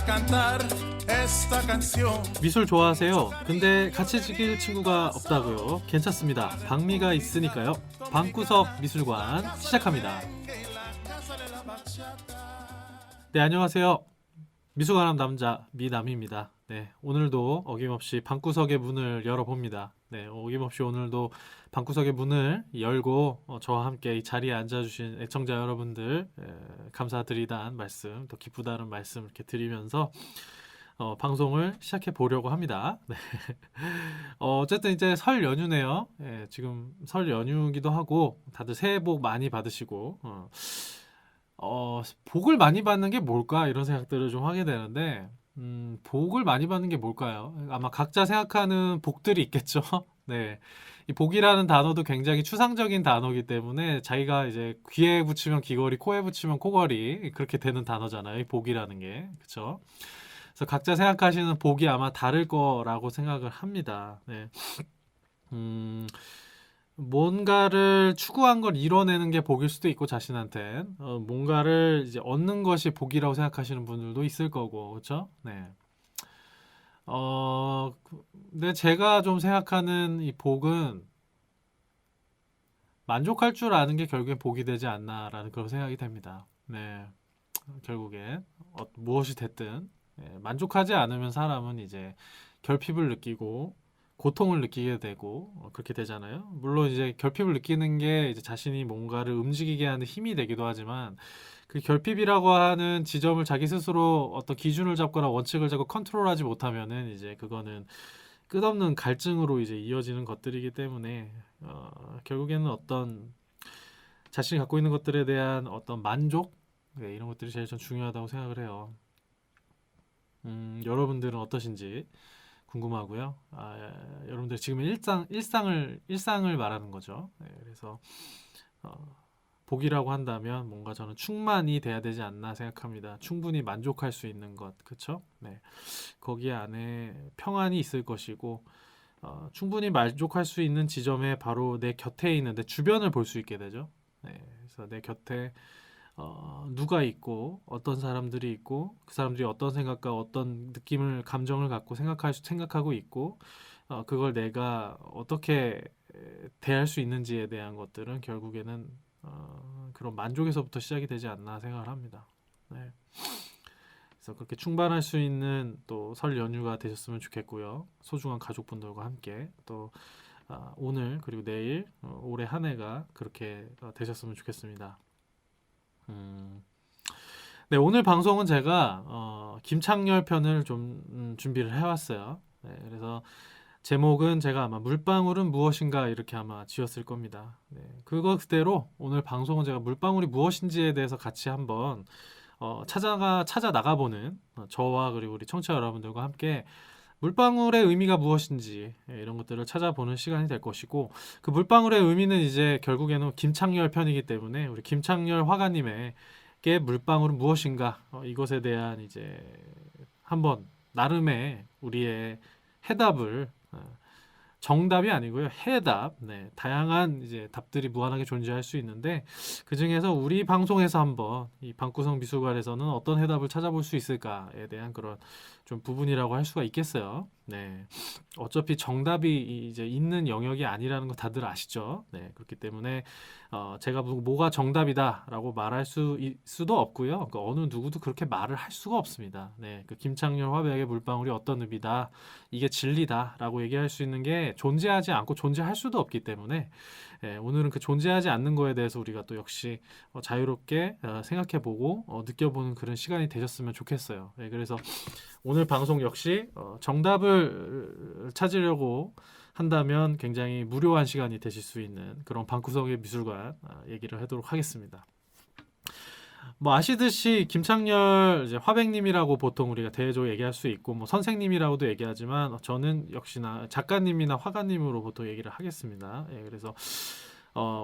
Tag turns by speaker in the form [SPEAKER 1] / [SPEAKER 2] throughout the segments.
[SPEAKER 1] cantar esta canción.
[SPEAKER 2] 미술 좋아하세요? 근데 같이 즐길 친구가 없다고요? 괜찮습니다. 방미가 있으니까요. 방구석 미술관 시작합니다. 네, 안녕하세요. 미술관함 남자 미남입니다. 네, 오늘도 어김없이 방구석의 문을 열어봅니다. 네, 어김없이 오늘도 방구석의 문을 열고 저와 함께 이 자리에 앉아주신 애청자 여러분들 감사드리다는 말씀, 또 기쁘다는 말씀 이렇게 드리면서 방송을 시작해 보려고 합니다. 네. 어쨌든 이제 설 연휴네요. 예, 지금 설 연휴기도 하고 다들 새해 복 많이 받으시고 복을 많이 받는 게 뭘까 이런 생각들을 좀 하게 되는데 복을 많이 받는 게 뭘까요? 아마 각자 생각하는 복들이 있겠죠. 네. 이 복이라는 단어도 굉장히 추상적인 단어이기 때문에 자기가 이제 귀에 붙이면 귀걸이, 코에 붙이면 코걸이 그렇게 되는 단어잖아요. 이 복이라는 게. 그렇죠? 그래서 각자 생각하시는 복이 아마 다를 거라고 생각을 합니다. 네. 뭔가를 추구한 걸 이뤄내는 게 복일 수도 있고 자신한테 뭔가를 이제 얻는 것이 복이라고 생각하시는 분들도 있을 거고 그렇죠? 네. 근데 제가 좀 생각하는 이 복은 만족할 줄 아는 게 결국엔 복이 되지 않나라는 그런 생각이 됩니다. 네. 결국엔 무엇이 됐든 만족하지 않으면 사람은 이제 결핍을 느끼고 고통을 느끼게 되고 그렇게 되잖아요. 물론 이제 결핍을 느끼는 게 이제 자신이 뭔가를 움직이게 하는 힘이 되기도 하지만 그 결핍이라고 하는 지점을 자기 스스로 어떤 기준을 잡거나 원칙을 잡고 컨트롤하지 못하면은 이제 그거는 끝없는 갈증으로 이제 이어지는 것들이기 때문에 결국에는 어떤 자신이 갖고 있는 것들에 대한 어떤 만족 이런 것들이 제일 좀 중요하다고 생각을 해요. 여러분들은 어떠신지 궁금하고요. 여러분들 지금 일상을 말하는 거죠. 네, 그래서 복이라고 한다면 뭔가 저는 충만이 돼야 되지 않나 생각합니다. 충분히 만족할 수 있는 것, 그렇죠? 네, 거기 안에 평안이 있을 것이고 충분히 만족할 수 있는 지점에 바로 내 곁에 있는 내 주변을 볼 수 있게 되죠. 네, 그래서 내 곁에 누가 있고 어떤 사람들이 있고 그 사람들이 어떤 생각과 어떤 느낌을 감정을 갖고 생각하고 있고 그걸 내가 어떻게 대할 수 있는지에 대한 것들은 결국에는 그런 만족에서부터 시작이 되지 않나 생각을 합니다. 네. 그래서 그렇게 충만할 수 있는 또 설 연휴가 되셨으면 좋겠고요. 소중한 가족분들과 함께 또 오늘 그리고 내일 올해 한 해가 그렇게 되셨으면 좋겠습니다. 네, 오늘 방송은 제가 김창렬 편을 좀 준비를 해왔어요. 네, 그래서 제목은 제가 아마 물방울은 무엇인가 이렇게 아마 지었을 겁니다. 네, 그거 그대로 오늘 방송은 제가 물방울이 무엇인지에 대해서 같이 한번 찾아 나가보는 저와 그리고 우리 청취자 여러분들과 함께 물방울의 의미가 무엇인지 이런 것들을 찾아보는 시간이 될 것이고 그 물방울의 의미는 이제 결국에는 김창렬 편이기 때문에 우리 김창렬 화가님에게 물방울은 무엇인가 이것에 대한 이제 한번 나름의 우리의 해답을 정답이 아니고요 해답 네, 다양한 이제 답들이 무한하게 존재할 수 있는데 그 중에서 우리 방송에서 한번 이 방구석 미술관에서는 어떤 해답을 찾아볼 수 있을까에 대한 그런 좀 부분이라고 할 수가 있겠어요. 네, 어차피 정답이 이제 있는 영역이 아니라는 거 다들 아시죠? 네, 그렇기 때문에 제가 뭐가 정답이다라고 말할 수도 없고요. 그 어느 누구도 그렇게 말을 할 수가 없습니다. 네, 그 김창렬 화백의 물방울이 어떤 의미다, 이게 진리다라고 얘기할 수 있는 게 존재하지 않고 존재할 수도 없기 때문에 오늘은 그 존재하지 않는 거에 대해서 우리가 또 역시 자유롭게 생각해보고 느껴보는 그런 시간이 되셨으면 좋겠어요. 네, 그래서 오늘 방송 역시 정답을 찾으려고 한다면 굉장히 무료한 시간이 되실 수 있는 그런 방구석의 미술관 얘기를 하도록 하겠습니다. 뭐 아시듯이 김창렬 이제 화백님이라고 보통 우리가 대조 얘기할 수 있고 뭐 선생님이라고도 얘기하지만 저는 역시나 작가님이나 화가님으로 보통 얘기를 하겠습니다. 그래서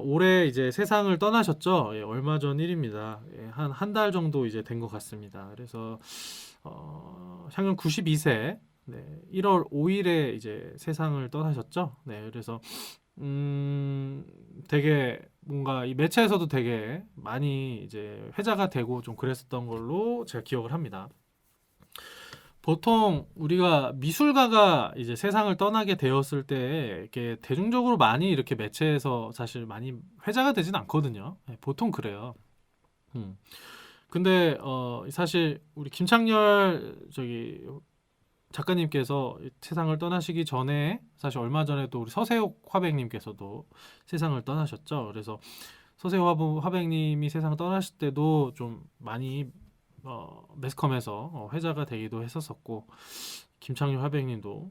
[SPEAKER 2] 올해 이제 세상을 떠나셨죠. 얼마 전 일입니다. 한 달 정도 이제 된 것 같습니다. 그래서 향년 92세 1월 5일에 이제 세상을 떠나셨죠. 네, 그래서 되게 뭔가 이 매체에서도 되게 많이 이제 회자가 되고 좀 그랬었던 걸로 제가 기억을 합니다. 보통 우리가 미술가가 이제 세상을 떠나게 되었을 때 이렇게 대중적으로 많이 이렇게 매체에서 사실 많이 회자가 되진 않거든요. 예, 보통 그래요. 음. 근데 사실 우리 김창렬 저기 작가님께서 세상을 떠나시기 전에 사실 얼마 전에도 우리 서세옥 화백님께서도 세상을 떠나셨죠. 그래서 서세옥 화백님이 세상을 떠나실 때도 좀 많이 매스컴에서 회자가 되기도 했었었고 김창률 화백님도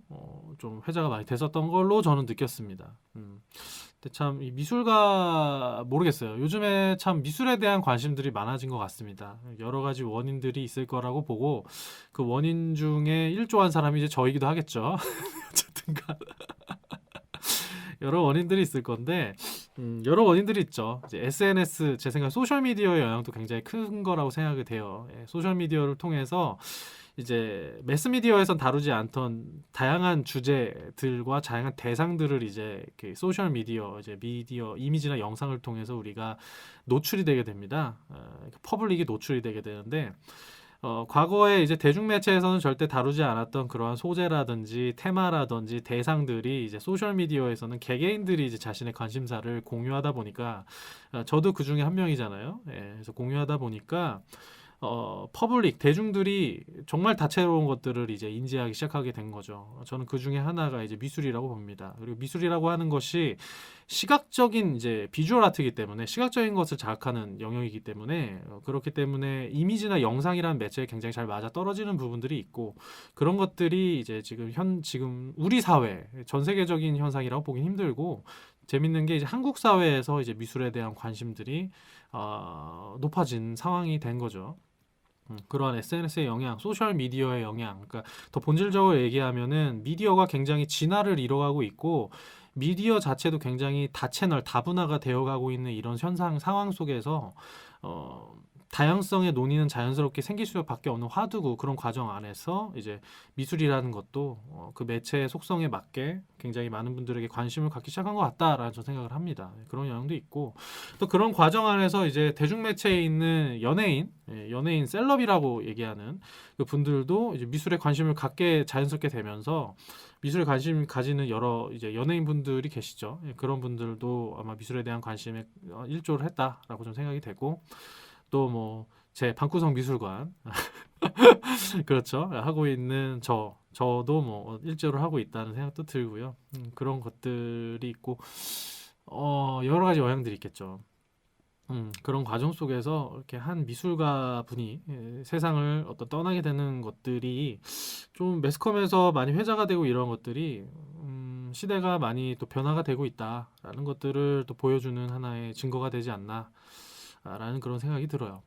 [SPEAKER 2] 좀 회자가 많이 됐었던 걸로 저는 느꼈습니다. 근데 참 이 미술가 모르겠어요. 요즘에 참 미술에 대한 관심들이 많아진 것 같습니다. 여러 가지 원인들이 있을 거라고 보고 그 원인 중에 일조한 사람이 이제 저이기도 하겠죠. 어쨌든간 여러 원인들이 있을 건데 여러 원인들이 있죠. 이제 SNS 제 생각에 소셜 미디어의 영향도 굉장히 큰 거라고 생각이 돼요. 예, 소셜 미디어를 통해서 이제 매스미디어에선 다루지 않던 다양한 주제들과 다양한 대상들을 이제 그 소셜 미디어, 이제 미디어 이미지나 영상을 통해서 우리가 노출이 되게 됩니다. 퍼블릭이 노출이 되게 되는데 과거에 이제 대중매체에서는 절대 다루지 않았던 그러한 소재라든지 테마라든지 대상들이 이제 소셜 미디어에서는 개개인들이 이제 자신의 관심사를 공유하다 보니까 저도 그 중에 한 명이잖아요. 예, 그래서 공유하다 보니까 퍼블릭 대중들이 정말 다채로운 것들을 이제 인지하기 시작하게 된 거죠. 저는 그 중에 하나가 이제 미술이라고 봅니다. 그리고 미술이라고 하는 것이 시각적인 이제 비주얼 아트이기 때문에 시각적인 것을 자극하는 영역이기 때문에 그렇기 때문에 이미지나 영상이라는 매체에 굉장히 잘 맞아 떨어지는 부분들이 있고 그런 것들이 이제 지금 우리 사회 전 세계적인 현상이라고 보긴 힘들고 재밌는 게 이제 한국 사회에서 이제 미술에 대한 관심들이 높아진 상황이 된 거죠. 그러한 SNS의 영향, 소셜 미디어의 영향, 그러니까 더 본질적으로 얘기하면은 미디어가 굉장히 진화를 이뤄가고 있고 미디어 자체도 굉장히 다채널, 다분화가 되어가고 있는 이런 현상 상황 속에서 다양성의 논의는 자연스럽게 생길 수밖에 없는 화두고 그런 과정 안에서 이제 미술이라는 것도 그 매체의 속성에 맞게 굉장히 많은 분들에게 관심을 갖기 시작한 것 같다라는 저 생각을 합니다. 그런 영향도 있고 또 그런 과정 안에서 이제 대중매체에 있는 연예인 셀럽이라고 얘기하는 그 분들도 이제 미술에 관심을 갖게 자연스럽게 되면서 미술에 관심 가지는 여러 이제 연예인 분들이 계시죠. 그런 분들도 아마 미술에 대한 관심에 일조를 했다라고 좀 생각이 되고 또 뭐 제 방구석 미술관 그렇죠 하고 있는 저도 뭐 일조를 하고 있다는 생각도 들고요. 그런 것들이 있고 여러 가지 영향들이 있겠죠. 그런 과정 속에서 이렇게 한 미술가 분이 세상을 떠나게 되는 것들이 좀 매스컴에서 많이 회자가 되고 이런 것들이 시대가 많이 또 변화가 되고 있다라는 것들을 또 보여주는 하나의 증거가 되지 않나라는 그런 생각이 들어요.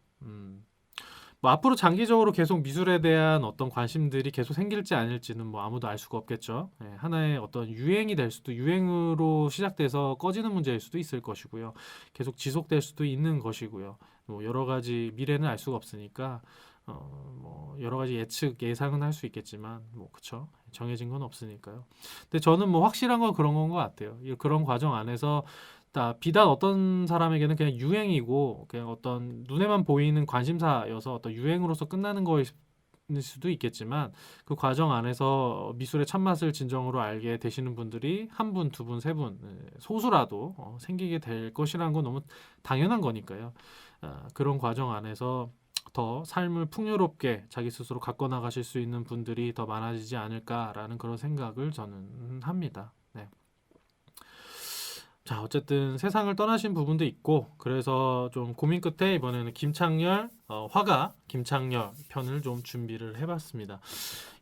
[SPEAKER 2] 뭐 앞으로 장기적으로 계속 미술에 대한 어떤 관심들이 계속 생길지 아닐지는 뭐 아무도 알 수가 없겠죠. 예, 하나의 어떤 유행이 될 수도 유행으로 시작돼서 꺼지는 문제일 수도 있을 것이고요. 계속 지속될 수도 있는 것이고요. 뭐 여러 가지 미래는 알 수가 없으니까 뭐 여러 가지 예상은 할 수 있겠지만 뭐 그쵸 정해진 건 없으니까요. 근데 저는 뭐 확실한 건 그런 건 것 같아요. 그런 과정 안에서 비단 어떤 사람에게는 그냥 유행이고 그냥 어떤 눈에만 보이는 관심사여서 어떤 유행으로서 끝나는 거일 수도 있겠지만 그 과정 안에서 미술의 참맛을 진정으로 알게 되시는 분들이 한 분, 두 분, 세 분 소수라도 생기게 될 것이라는 건 너무 당연한 거니까요. 그런 과정 안에서 더 삶을 풍요롭게 자기 스스로 가꿔 나가실 수 있는 분들이 더 많아지지 않을까라는 그런 생각을 저는 합니다. 네. 자, 어쨌든 세상을 떠나신 부분도 있고 그래서 좀 고민 끝에 이번에는 김창렬 화가 김창렬 편을 좀 준비를 해봤습니다.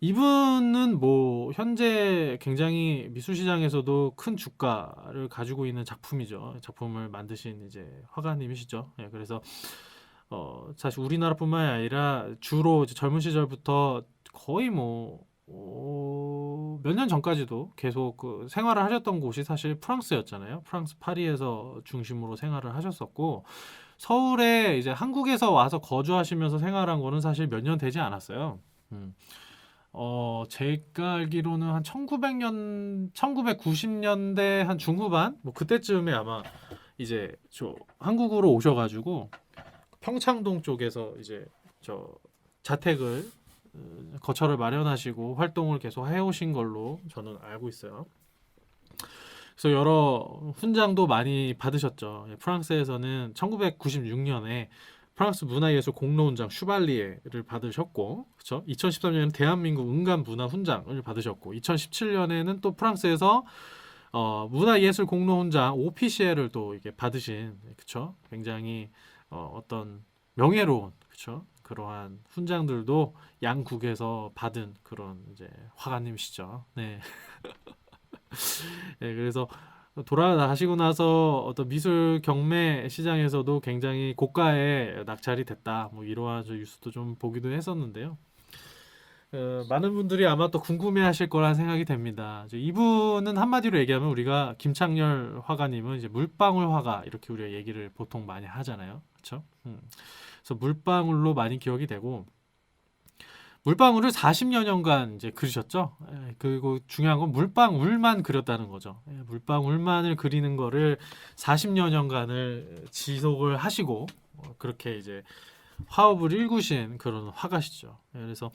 [SPEAKER 2] 이분은 뭐 현재 굉장히 미술 시장에서도 큰 주가를 가지고 있는 작품이죠. 작품을 만드신 이제 화가님이시죠. 예, 그래서 사실 우리나라뿐만 아니라 주로 이제 젊은 시절부터 거의 뭐 몇 년 전까지도 계속 그 생활을 하셨던 곳이 사실 프랑스였잖아요. 프랑스 파리에서 중심으로 생활을 하셨었고 서울에 이제 한국에서 와서 거주하시면서 생활한 거는 사실 몇 년 되지 않았어요. 제가 알기로는 한 1990년대 한 중후반 뭐 그때쯤에 아마 이제 저 한국으로 오셔가지고 평창동 쪽에서 이제 저 자택을 거처를 마련하시고 활동을 계속 해오신 걸로 저는 알고 있어요. 그래서 여러 훈장도 많이 받으셨죠. 프랑스에서는 1996년에 프랑스 문화예술 공로훈장 슈발리에를 받으셨고, 그렇죠? 2013년에는 대한민국 은간 문화 훈장을 받으셨고, 2017년에는 또 프랑스에서 문화예술 공로훈장 오피시엘을 또 이게 받으신, 그렇죠? 굉장히 어떤 명예로운, 그렇죠? 그러한 훈장들도 양국에서 받은 그런 이제 화가님이시죠. 네. 네, 그래서 돌아가시고 나서 어떤 미술 경매 시장에서도 굉장히 고가의 낙찰이 됐다. 뭐 이러한 뉴스도 좀 보기도 했었는데요. 많은 분들이 아마 또 궁금해하실 거란 생각이 됩니다. 이제 이분은 한마디로 얘기하면 우리가 김창렬 화가님은 이제 물방울 화가 이렇게 우리가 얘기를 보통 많이 하잖아요. 그렇죠? 그래서 물방울로 많이 기억이 되고 물방울을 40여 년간 이제 그리셨죠. 그리고 중요한 건 물방울만 그렸다는 거죠. 물방울만을 그리는 거를 40여 년간을 지속을 하시고 그렇게 이제 화업을 일구신 그런 화가시죠. 그래서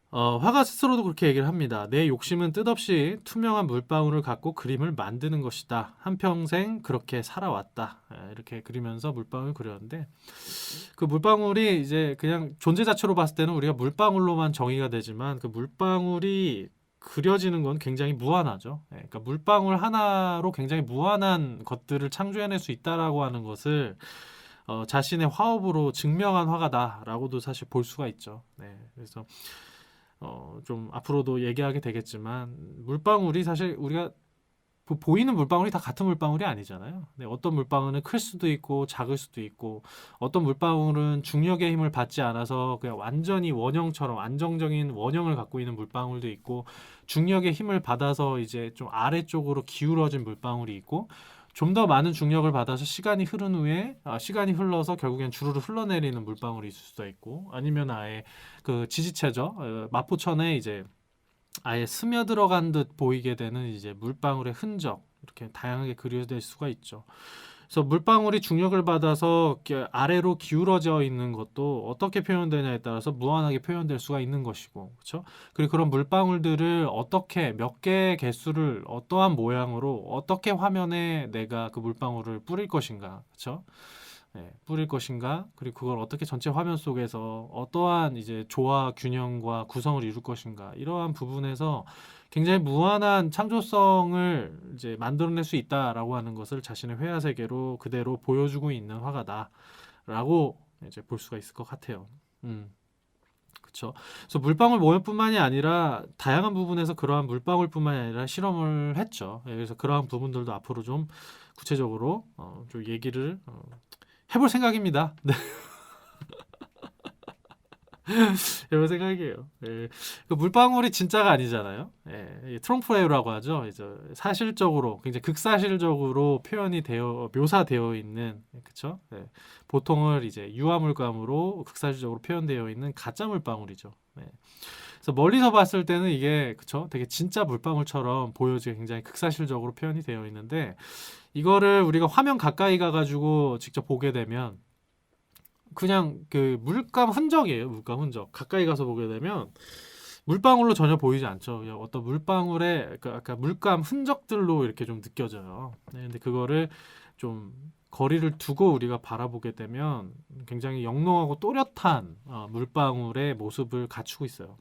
[SPEAKER 2] 화가 스스로도 그렇게 얘기를 합니다. 내 욕심은 뜻없이 투명한 물방울을 갖고 그림을 만드는 것이다. 한평생 그렇게 살아왔다. 이렇게 그리면서 물방울을 그렸는데 그 물방울이 이제 그냥 존재 자체로 봤을 때는 우리가 물방울로만 정의가 되지만 그 물방울이 그려지는 건 굉장히 무한하죠. 그러니까 물방울 하나로 굉장히 무한한 것들을 창조해낼 수 있다라고 하는 것을 자신의 화업으로 증명한 화가다라고도 사실 볼 수가 있죠. 네, 그래서 좀 앞으로도 얘기하게 되겠지만 물방울이 사실 우리가 보이는 물방울이 다 같은 물방울이 아니잖아요. 네, 어떤 물방울은 클 수도 있고 작을 수도 있고 어떤 물방울은 중력의 힘을 받지 않아서 그냥 완전히 원형처럼 안정적인 원형을 갖고 있는 물방울도 있고 중력의 힘을 받아서 이제 좀 아래쪽으로 기울어진 물방울이 있고 좀 더 많은 중력을 받아서 시간이 흐른 후에 시간이 흘러서 결국엔 주르르 흘러내리는 물방울이 있을 수도 있고 아니면 아예 그 지지체죠. 마포천에 이제 아예 스며들어간 듯 보이게 되는 이제 물방울의 흔적 이렇게 다양하게 그려질 수가 있죠. 그래서 물방울이 중력을 받아서 아래로 기울어져 있는 것도 어떻게 표현되냐에 따라서 무한하게 표현될 수가 있는 것이고, 그렇죠? 그리고 그런 물방울들을 어떻게 몇 개의 개수를 어떠한 모양으로 어떻게 화면에 내가 그 물방울을 뿌릴 것인가, 그렇죠? 네, 뿌릴 것인가, 그리고 그걸 어떻게 전체 화면 속에서 어떠한 이제 조화 균형과 구성을 이룰 것인가, 이러한 부분에서 굉장히 무한한 창조성을 이제 만들어낼 수 있다라고 하는 것을 자신의 회화 세계로 그대로 보여주고 있는 화가다라고 이제 볼 수가 있을 것 같아요. 그렇죠. 그래서 물방울 모형뿐만이 아니라 다양한 부분에서 그러한 물방울뿐만이 아니라 실험을 했죠. 그래서 그러한 부분들도 앞으로 좀 구체적으로 좀 얘기를 해볼 생각입니다. 네. 이런 생각이에요. 예. 그 물방울이 진짜가 아니잖아요. 예. 트롬프레이라고 하죠. 이제 사실적으로 굉장히 극사실적으로 표현이 되어 묘사되어 있는 그렇죠. 예. 보통을 이제 유화물감으로 극사실적으로 표현되어 있는 가짜 물방울이죠. 예. 그래서 멀리서 봤을 때는 이게 그렇죠. 되게 진짜 물방울처럼 보여지게 굉장히 극사실적으로 표현이 되어 있는데 이거를 우리가 화면 가까이 가가지고 직접 보게 되면 그냥 그 물감 흔적이에요. 물감 흔적. 가까이 가서 보게 되면 물방울로 전혀 보이지 않죠. 그냥 어떤 물방울의 아까 물감 흔적들로 이렇게 좀 느껴져요. 네, 근데 그거를 좀 거리를 두고 우리가 바라보게 되면 굉장히 영롱하고 또렷한 물방울의 모습을 갖추고 있어요.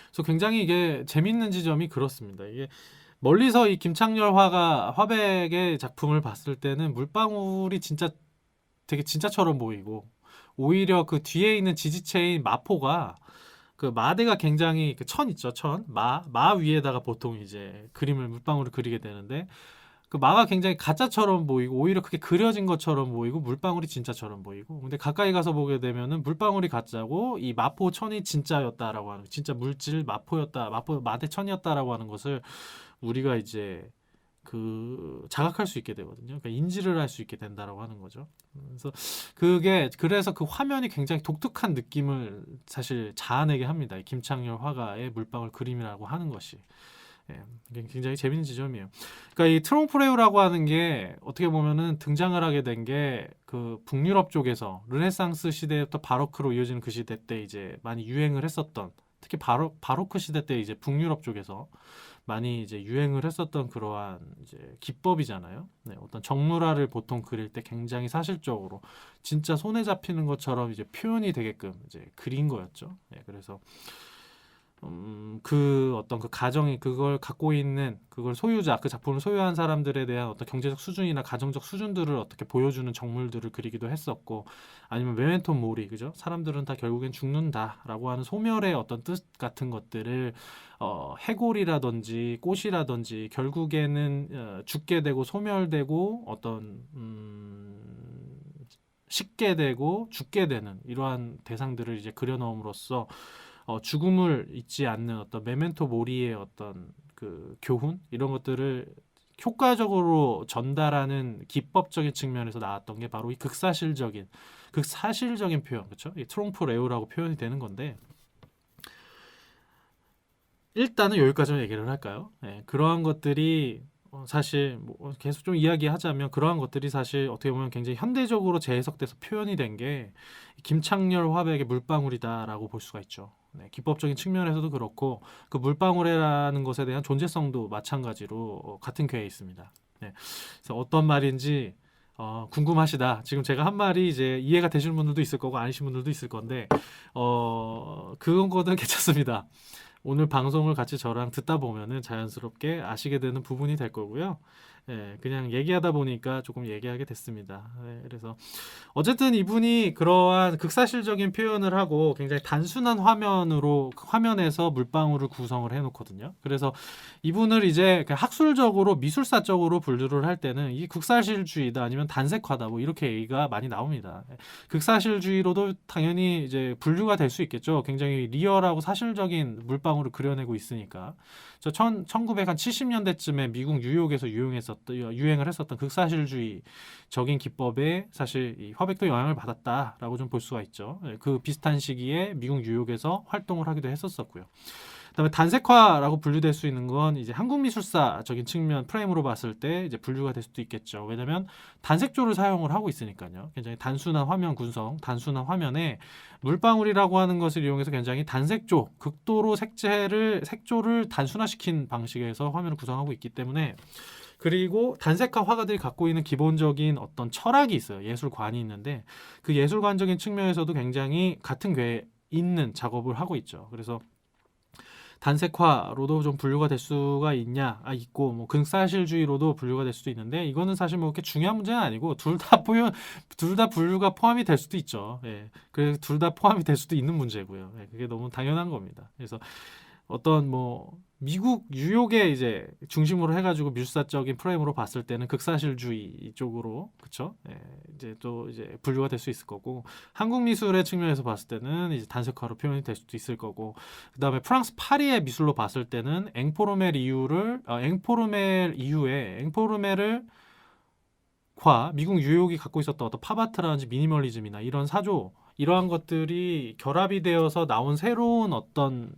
[SPEAKER 2] 그래서 굉장히 이게 재밌는 지점이 그렇습니다. 이게 멀리서 이 김창렬 화백의 작품을 봤을 때는 물방울이 진짜 되게 진짜처럼 보이고 오히려 그 뒤에 있는 지지체인 마포가 그 마대가 굉장히 그 천 있죠. 마 위에다가 보통 이제 그림을 물방울을 그리게 되는데 그 마가 굉장히 가짜처럼 보이고 오히려 그게 그려진 것처럼 보이고 물방울이 진짜처럼 보이고 근데 가까이 가서 보게 되면은 물방울이 가짜고 이 마포 천이 진짜였다라고 하는 진짜 물질 마포였다 마포 마대천이었다라고 하는 것을 우리가 이제 그 자각할 수 있게 되거든요. 그러니까 인지를 할 수 있게 된다라고 하는 거죠. 그래서 그 화면이 굉장히 독특한 느낌을 사실 자아내게 합니다. 이 김창렬 화가의 물방울 그림이라고 하는 것이. 예, 이게 굉장히 재밌는 지점이에요. 그러니까 이 트롱프레우라고 하는 게 어떻게 보면은 등장을 하게 된 게 그 북유럽 쪽에서 르네상스 시대부터 바로크로 이어지는 그 시대 때 이제 많이 유행을 했었던, 특히 바로크 시대 때 이제 북유럽 쪽에서 많이 이제 유행을 했었던 그러한 이제 기법이잖아요. 네, 어떤 정물화를 보통 그릴 때 굉장히 사실적으로 진짜 손에 잡히는 것처럼 이제 표현이 되게끔 이제 그린 거였죠. 네, 그래서 그 어떤 그 가정이 그걸 갖고 있는 그걸 소유자, 그 작품을 소유한 사람들에 대한 어떤 경제적 수준이나 가정적 수준들을 어떻게 보여주는 정물들을 그리기도 했었고, 아니면 메멘토 모리, 그죠? 사람들은 다 결국엔 죽는다라고 하는 소멸의 어떤 뜻 같은 것들을 해골이라든지 꽃이라든지 결국에는 죽게 되고 소멸되고 어떤 식게 되고 죽게 되는 이러한 대상들을 이제 그려넣음으로써 죽음을 잊지 않는 어떤 메멘토 모리의 어떤 그 교훈 이런 것들을 효과적으로 전달하는 기법적인 측면에서 나왔던 게 바로 이 극사실적인 표현, 그렇죠? 이 트롱프 레오라고 표현이 되는 건데, 일단은 여기까지만 얘기를 할까요? 네, 그러한 것들이 사실 뭐 계속 좀 이야기하자면 그러한 것들이 사실 어떻게 보면 굉장히 현대적으로 재해석돼서 표현이 된 게 김창렬 화백의 물방울이다라고 볼 수가 있죠. 네, 기법적인 측면에서도 그렇고 그 물방울이라는 것에 대한 존재성도 마찬가지로 같은 궤에 있습니다. 네, 그래서 어떤 말인지 궁금하시다. 지금 제가 한 말이 이제 이해가 되시는 분들도 있을 거고 아니신 분들도 있을 건데 그건 거는 괜찮습니다. 오늘 방송을 같이 저랑 듣다 보면은 자연스럽게 아시게 되는 부분이 될 거고요. 예, 그냥 얘기하다 보니까 조금 얘기하게 됐습니다. 예, 그래서 어쨌든 이분이 그러한 극사실적인 표현을 하고 굉장히 단순한 화면에서 물방울을 구성을 해놓거든요. 그래서 이분을 이제 학술적으로 미술사적으로 분류를 할 때는 이 극사실주의다 아니면 단색화다 뭐 이렇게 얘기가 많이 나옵니다. 극사실주의로도 당연히 이제 분류가 될 수 있겠죠. 굉장히 리얼하고 사실적인 물방울을 그려내고 있으니까. 1970년대쯤에 미국 뉴욕에서 유행을 했었던 극사실주의적인 기법에 사실 이 화백도 영향을 받았다라고 좀 볼 수가 있죠. 그 비슷한 시기에 미국 뉴욕에서 활동을 하기도 했었었고요. 그다음에 단색화라고 분류될 수 있는 건 이제 한국 미술사적인 측면 프레임으로 봤을 때 이제 분류가 될 수도 있겠죠. 왜냐하면 단색조를 사용을 하고 있으니까요. 굉장히 단순한 화면 구성, 단순한 화면에 물방울이라고 하는 것을 이용해서 굉장히 단색조, 극도로 색조를 단순화시킨 방식에서 화면을 구성하고 있기 때문에, 그리고 단색화 화가들이 갖고 있는 기본적인 어떤 철학이 있어요. 예술관이 있는데 그 예술관적인 측면에서도 굉장히 같은 궤에 있는 작업을 하고 있죠. 그래서 단색화로도 좀 분류가 될 수가 있고 뭐 극사실주의로도 분류가 될 수도 있는데, 이거는 사실 뭐 그렇게 중요한 문제는 아니고 둘 다 분류가 포함이 될 수도 있죠. 예. 그래서 둘 다 포함이 될 수도 있는 문제고요. 예. 그게 너무 당연한 겁니다. 그래서 어떤 뭐 미국 뉴욕에 이제 중심으로 해가지고 미술사적인 프레임으로 봤을 때는 극사실주의 쪽으로, 그쵸? 예, 이제 또 이제 분류가 될 수 있을 거고, 한국 미술의 측면에서 봤을 때는 이제 단색화로 표현이 될 수도 있을 거고, 그 다음에 프랑스 파리의 미술로 봤을 때는 앵포르멜 이후에 앵포르멜을 미국 뉴욕이 갖고 있었던 어떤 팝아트라든지 미니멀리즘이나 이런 이러한 것들이 결합이 되어서 나온 새로운 어떤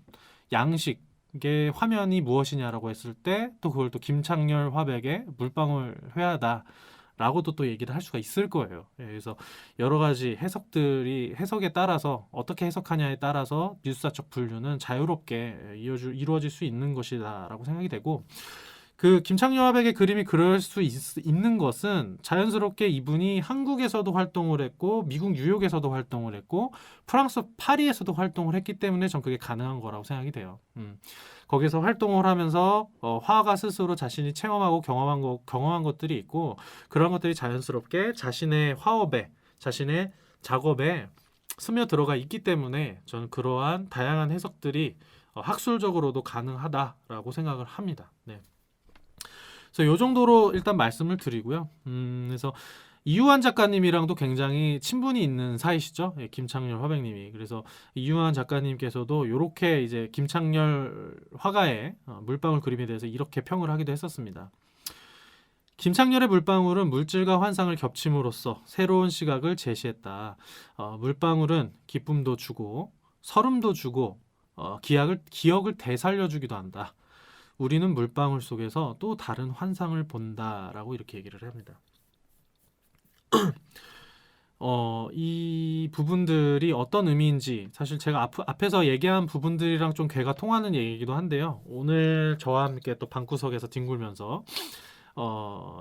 [SPEAKER 2] 양식의 화면이 무엇이냐라고 했을 때 또 그걸 또 김창렬 화백의 물방울 회화다라고도 또 얘기를 할 수가 있을 거예요. 예, 그래서 여러 가지 해석에 따라서 어떻게 해석하냐에 따라서 미술사적 분류는 자유롭게 이루어질 수 있는 것이다라고 생각이 되고, 그 김창렬 화백의 그림이 그럴 수 있는 것은 자연스럽게 이분이 한국에서도 활동을 했고 미국 뉴욕에서도 활동을 했고 프랑스 파리에서도 활동을 했기 때문에 전 그게 가능한 거라고 생각이 돼요. 거기서 활동을 하면서 화가 스스로 자신이 체험하고 경험한 것들이 있고, 그런 것들이 자연스럽게 자신의 화업에, 자신의 작업에 스며들어가 있기 때문에 저는 그러한 다양한 해석들이 학술적으로도 가능하다라고 생각을 합니다. 네. 그래서 이 정도로 일단 말씀을 드리고요. 그래서 이유한 작가님이랑도 굉장히 친분이 있는 사이시죠. 예, 김창렬 화백님이. 그래서 이유한 작가님께서도 이렇게 이제 김창렬 화가의 물방울 그림에 대해서 이렇게 평을 하기도 했었습니다. 김창렬의 물방울은 물질과 환상을 겹침으로써 새로운 시각을 제시했다. 물방울은 기쁨도 주고 서름도 주고 기억을 되살려주기도 한다. 우리는 물방울 속에서 또 다른 환상을 본다라고 이렇게 얘기를 합니다. 이 부분들이 어떤 의미인지 사실 제가 앞에서 얘기한 부분들이랑 좀 궤가 통하는 얘기이기도 한데요. 오늘 저와 함께 또 방구석에서 뒹굴면서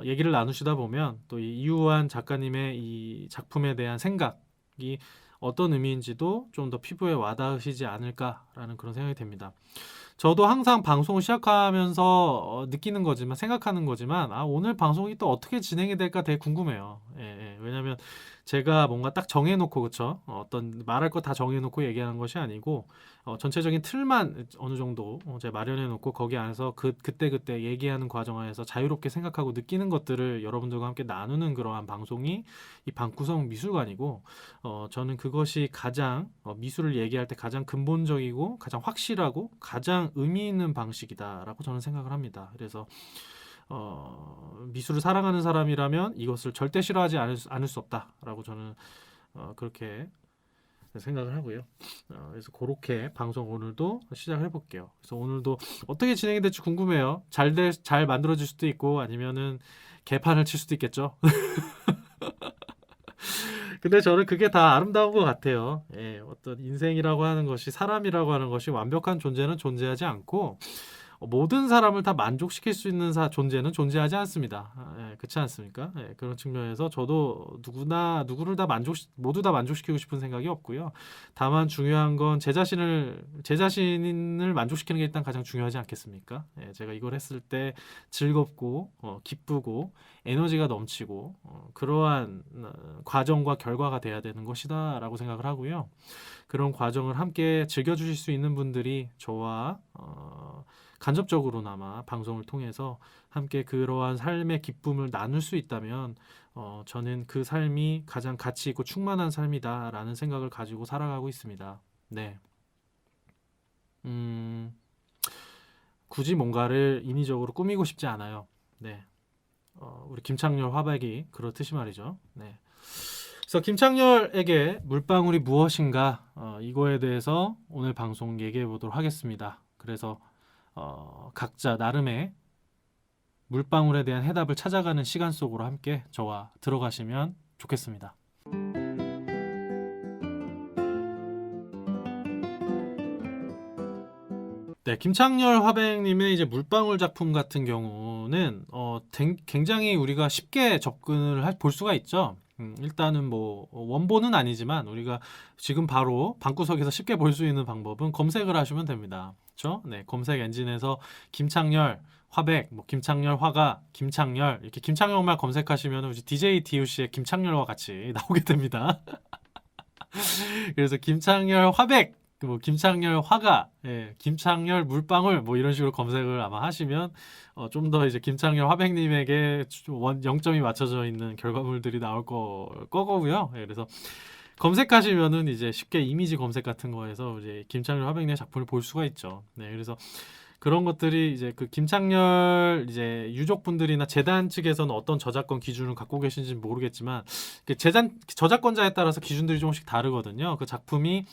[SPEAKER 2] 얘기를 나누시다 보면 또 이 이우환 작가님의 이 작품에 대한 생각이 어떤 의미인지도 좀 더 피부에 와닿으시지 않을까라는 그런 생각이 됩니다. 저도 항상 방송을 시작하면서 느끼는 거지만 생각하는 거지만 오늘 방송이 또 어떻게 진행이 될까 되게 궁금해요. 왜냐면 제가 뭔가 딱 정해놓고 그쵸? 어떤 말할 거 다 정해놓고 얘기하는 것이 아니고 전체적인 틀만 어느 정도 제가 마련해놓고 거기 안에서 그때 얘기하는 과정 안에서 자유롭게 생각하고 느끼는 것들을 여러분들과 함께 나누는 그러한 방송이 이 방구석 미술관이고 저는 그것이 가장 미술을 얘기할 때 가장 근본적이고 가장 확실하고 가장 의미 있는 방식이다라고 저는 생각을 합니다. 그래서 미술을 사랑하는 사람이라면 이것을 절대 싫어하지 않을 수 없다라고 저는 그렇게 생각을 하고요. 그래서 그렇게 방송 오늘도 시작을 해볼게요. 그래서 오늘도 어떻게 진행이 될지 궁금해요. 잘 만들어질 수도 있고 아니면은 개판을 칠 수도 있겠죠. 근데 저는 그게 다 아름다운 것 같아요. 어떤 인생이라고 하는 것이 사람이라고 하는 것이 완벽한 존재는 존재하지 않고 모든 사람을 다 만족시킬 수 있는 존재는 존재하지 않습니다. 그렇지 않습니까? 그런 측면에서 저도 누구를 다 모두 다 만족시키고 싶은 생각이 없고요. 다만 중요한 건 제 자신을 만족시키는 게 일단 가장 중요하지 않겠습니까? 제가 이걸 했을 때 즐겁고 기쁘고 에너지가 넘치고 그러한 과정과 결과가 돼야 되는 것이다라고 생각을 하고요. 그런 과정을 함께 즐겨주실 수 있는 분들이 저와 간접적으로나마 방송을 통해서 함께 그러한 삶의 기쁨을 나눌 수 있다면 저는 그 삶이 가장 가치 있고 충만한 삶이다라는 생각을 가지고 살아가고 있습니다. 네. 굳이 뭔가를 인위적으로 꾸미고 싶지 않아요. 네. 우리 김창렬 화백이 그렇듯이 말이죠. 네. 그래서 김창렬에게 물방울이 무엇인가 이거에 대해서 오늘 방송 얘기해 보도록 하겠습니다. 그래서 각자 나름의 물방울에 대한 해답을 찾아가는 시간 속으로 함께 저와 들어가시면 좋겠습니다. 네, 김창렬 화백님의 이제 물방울 작품 같은 경우는 굉장히 우리가 쉽게 접근을 볼 수가 있죠. 일단은 뭐 원본은 아니지만 우리가 지금 바로 방구석에서 쉽게 볼 수 있는 방법은 검색을 하시면 됩니다. 그렇죠? 네, 검색 엔진에서 김창렬 화백, 김창렬 화가, 김창렬 이렇게 김창렬만 검색하시면 우리 DJ DOC의 김창렬과 같이 나오게 됩니다. 그래서 김창렬 화백, 김창렬 화가, 김창렬 물방울 이런 식으로 검색을 아마 하시면 좀 더 이제 김창렬 화백님에게 0점이 맞춰져 있는 결과물들이 나올 거고요. 그래서 검색하시면은 이제 쉽게 이미지 검색 같은 거에서 이제 김창렬 화백님의 작품을 볼 수가 있죠. 네, 그래서 그런 것들이 이제 그 김창렬 이제 유족분들이나 재단 측에서는 어떤 저작권 기준을 갖고 계신지는 모르겠지만 저작권자에 따라서 기준들이 조금씩 다르거든요. 그 작품이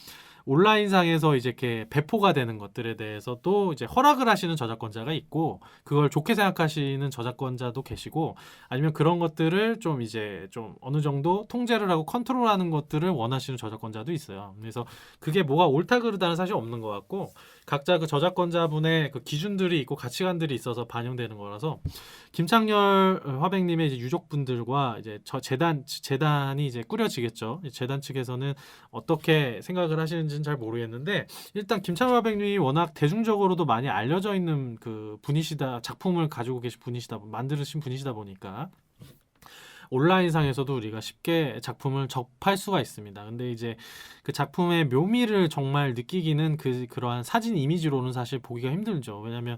[SPEAKER 2] 온라인상에서 이제 이렇게 배포가 되는 것들에 대해서도 이제 허락을 하시는 저작권자가 있고 그걸 좋게 생각하시는 저작권자도 계시고 아니면 그런 것들을 좀 이제 좀 어느 정도 통제를 하고 컨트롤하는 것들을 원하시는 저작권자도 있어요. 그래서 그게 뭐가 옳다 그르다는 사실 없는 것 같고 각자 그 저작권자분의 그 기준들이 있고 가치관들이 있어서 반영되는 거라서 김창렬 화백님의 이제 유족분들과 이제 재단이 이제 꾸려지겠죠. 재단 측에서는 어떻게 생각을 하시는지는 잘 모르겠는데 일단 김창렬 화백님이 워낙 대중적으로도 많이 알려져 있는 그 분이시다, 작품을 가지고 계신 분이시다, 만드신 분이시다 보니까 온라인상에서도 우리가 쉽게 작품을 접할 수가 있습니다. 근데 이제 그 작품의 묘미를 정말 느끼기는 그러한 사진 이미지로는 사실 보기가 힘들죠. 왜냐하면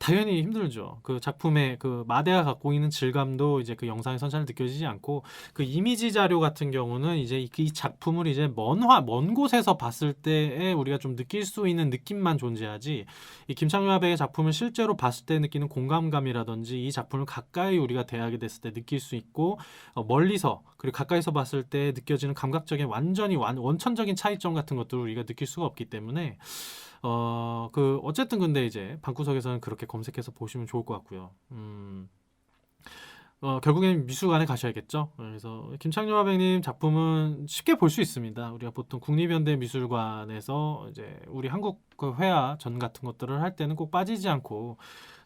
[SPEAKER 2] 당연히 힘들죠. 그 작품의 그 마대가 갖고 있는 질감도 이제 그 영상에선 잘 느껴지지 않고 그 이미지 자료 같은 경우는 이제 이 작품을 이제 먼 곳에서 봤을 때에 우리가 좀 느낄 수 있는 느낌만 존재하지 이 김창렬 화백의 작품을 실제로 봤을 때 느끼는 공감감이라든지 이 작품을 가까이 우리가 대하게 됐을 때 느낄 수 있고 멀리서 그리고 가까이서 봤을 때 느껴지는 감각적인 완전히 원천적인 차이점 같은 것들을 우리가 느낄 수가 없기 때문에 어쨌든 근데 이제 방구석에서는 그렇게 검색해서 보시면 좋을 것 같고요. 결국엔 미술관에 가셔야겠죠. 그래서 김창렬 화백님 작품은 쉽게 볼 수 있습니다. 우리가 보통 국립현대미술관에서 이제 우리 한국 그 회화 전 같은 것들을 할 때는 꼭 빠지지 않고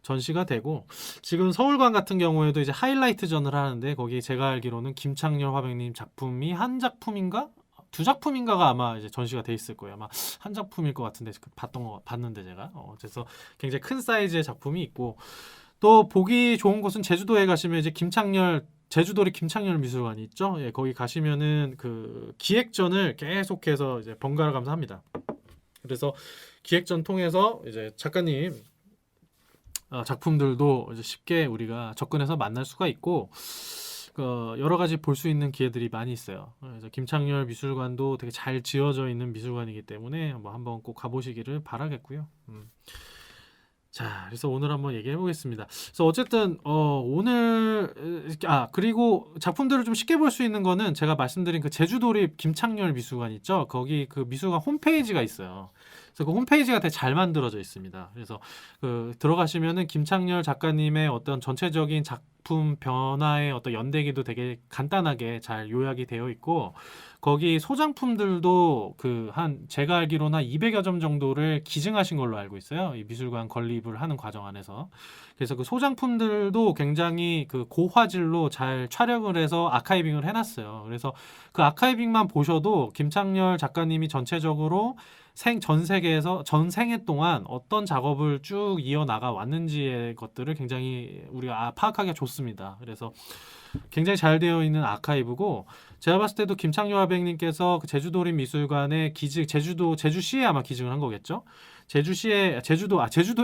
[SPEAKER 2] 전시가 되고, 지금 서울관 같은 경우에도 이제 하이라이트전을 하는데 거기 제가 알기로는 김창렬 화백님 작품이 한 작품인가? 두 작품인가가 아마 이제 전시가 돼 있을 거예요. 아마 한 작품일 것 같은데 봤는데 제가 그래서 굉장히 큰 사이즈의 작품이 있고, 또 보기 좋은 곳은 제주도에 가시면 이제 제주도리 김창렬 미술관이 있죠. 예, 거기 가시면은 그 기획전을 계속해서 이제 번갈아 가면서 합니다. 그래서 기획전 통해서 이제 작가님 작품들도 이제 쉽게 우리가 접근해서 만날 수가 있고, 여러 가지 볼 수 있는 기회들이 많이 있어요. 그래서 김창렬 미술관도 되게 잘 지어져 있는 미술관이기 때문에 뭐 한번 꼭 가보시기를 바라겠고요. 자, 그래서 오늘 한번 얘기해 보겠습니다. 그래서 어쨌든 오늘 그리고 작품들을 좀 쉽게 볼 수 있는 거는 제가 말씀드린 그 제주도립 김창렬 미술관 있죠. 거기 그 미술관 홈페이지가 있어요. 그래서 그 홈페이지가 되게 잘 만들어져 있습니다. 그래서 그 들어가시면은 김창렬 작가님의 어떤 전체적인 작품 변화의 어떤 연대기도 되게 간단하게 잘 요약이 되어 있고, 거기 소장품들도 제가 알기로는 한 200여 점 정도를 기증하신 걸로 알고 있어요. 이 미술관 건립을 하는 과정 안에서. 그래서 그 소장품들도 굉장히 그 고화질로 잘 촬영을 해서 아카이빙을 해놨어요. 그래서 그 아카이빙만 보셔도 김창렬 작가님이 전체적으로 전 세계에서 전 생애 동안 어떤 작업을 쭉 이어나가 왔는지의 것들을 굉장히 우리가 파악하기가 좋습니다. 그래서 굉장히 잘 되어 있는 아카이브고, 제가 봤을 때도 김창렬 화백님께서 그 제주도립 미술관에 제주시에 아마 기증을 한 거겠죠. 제주도에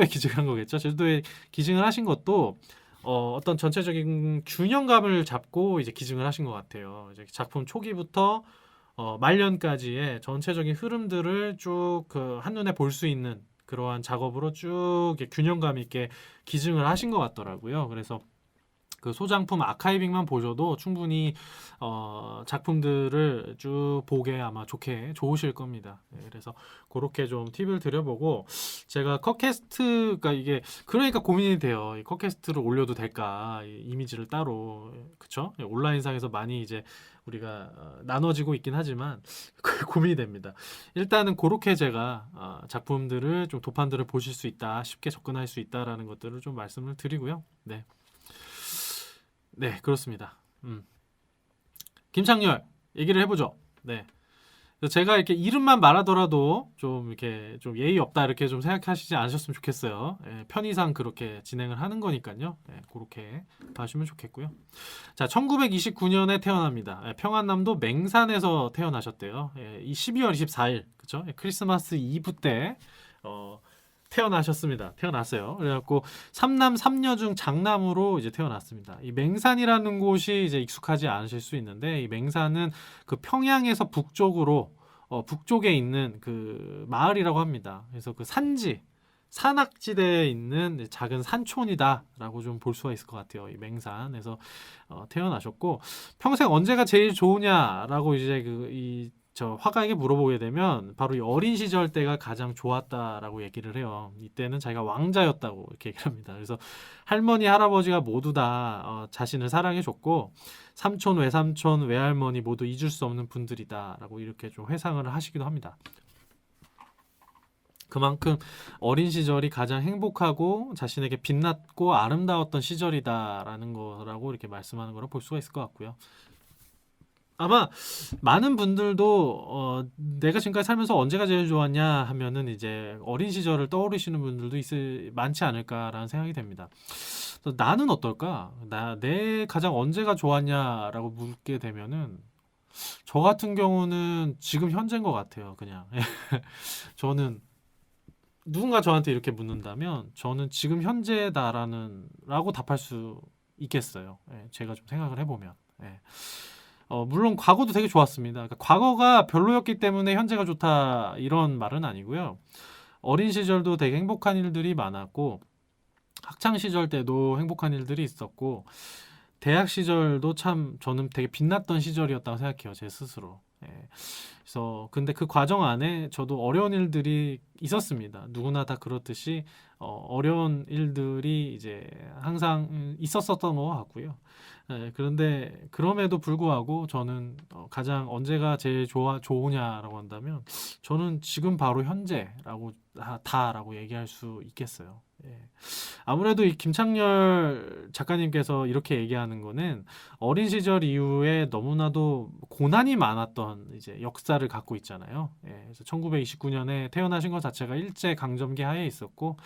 [SPEAKER 2] 기증을 한 거겠죠. 제주도에 기증을 하신 것도 어떤 전체적인 균형감을 잡고 이제 기증을 하신 것 같아요. 이제 작품 초기부터 말년까지의 전체적인 흐름들을 쭉 한눈에 볼 수 있는 그러한 작업으로 쭉 균형감 있게 기증을 하신 것 같더라고요. 그래서 그 소장품 아카이빙만 보셔도 충분히 작품들을 쭉 보게 아마 좋으실 겁니다. 네, 그래서 그렇게 좀 팁을 드려보고, 제가 컷캐스트가 그러니까 고민이 돼요. 이 컷캐스트를 올려도 될까? 이 이미지를 따로, 그쵸? 온라인상에서 많이 이제 우리가 나눠지고 있긴 하지만 고민이 됩니다. 일단은 그렇게 제가 작품들을 좀 도판들을 보실 수 있다, 쉽게 접근할 수 있다라는 것들을 좀 말씀을 드리고요. 네, 그렇습니다. 김창렬 얘기를 해보죠. 네, 제가 이렇게 이름만 말하더라도 좀 이렇게 좀 예의 없다 이렇게 좀 생각하시지 않으셨으면 좋겠어요. 편의상 그렇게 진행을 하는 거니까요. 그렇게 봐주시면 좋겠고요. 자, 1929년에 태어납니다. 평안남도 맹산에서 태어나셨대요. 이 12월 24일, 그쵸? 크리스마스 이브 때 태어났어요. 그래갖고 삼남 삼녀 중 장남으로 이제 태어났습니다. 이 맹산이라는 곳이 이제 익숙하지 않으실 수 있는데, 이 맹산은 그 평양에서 북쪽에 있는 그 마을이라고 합니다. 그래서 그 산악지대에 있는 작은 산촌이다라고 좀 볼 수가 있을 것 같아요. 이 맹산에서 태어나셨고, 평생 언제가 제일 좋으냐라고 이제 저 화가에게 물어보게 되면 바로 이 어린 시절 때가 가장 좋았다라고 얘기를 해요. 이때는 자기가 왕자였다고 이렇게 얘기를 합니다. 그래서 할머니, 할아버지가 모두 다 자신을 사랑해줬고, 삼촌, 외삼촌, 외할머니 모두 잊을 수 없는 분들이다라고 이렇게 좀 회상을 하시기도 합니다. 그만큼 어린 시절이 가장 행복하고 자신에게 빛났고 아름다웠던 시절이다라는 거라고 이렇게 말씀하는 거를 볼 수가 있을 것 같고요. 아마 많은 분들도 내가 지금까지 살면서 언제가 제일 좋았냐 하면은 이제 어린 시절을 떠오르시는 분들도 많지 않을까라는 생각이 됩니다. 그래서 나는 어떨까? 내 가장 언제가 좋았냐라고 묻게 되면은 저 같은 경우는 지금 현재인 것 같아요. 그냥 저는 누군가 저한테 이렇게 묻는다면 저는 지금 현재다라고 답할 수 있겠어요. 제가 좀 생각을 해보면. 물론 과거도 되게 좋았습니다. 그러니까 과거가 별로였기 때문에 현재가 좋다 이런 말은 아니고요. 어린 시절도 되게 행복한 일들이 많았고, 학창 시절 때도 행복한 일들이 있었고, 대학 시절도 참 저는 되게 빛났던 시절이었다고 생각해요. 제 스스로. 예. 그래서 근데 그 과정 안에 저도 어려운 일들이 있었습니다. 누구나 다 그렇듯이 어려운 일들이 이제 항상 있었었던 것 같고요. 예, 그런데 그럼에도 불구하고 저는 가장 언제가 제일 좋으냐라고 한다면 저는 지금 바로 현재라고 다라고 얘기할 수 있겠어요. 예. 아무래도 이 김창렬 작가님께서 이렇게 얘기하는 거는 어린 시절 이후에 너무나도 고난이 많았던 이제 역사를 갖고 있잖아요. 예, 그래서 1929년에 태어나신 것 자체가 일제 강점기 하에 있었고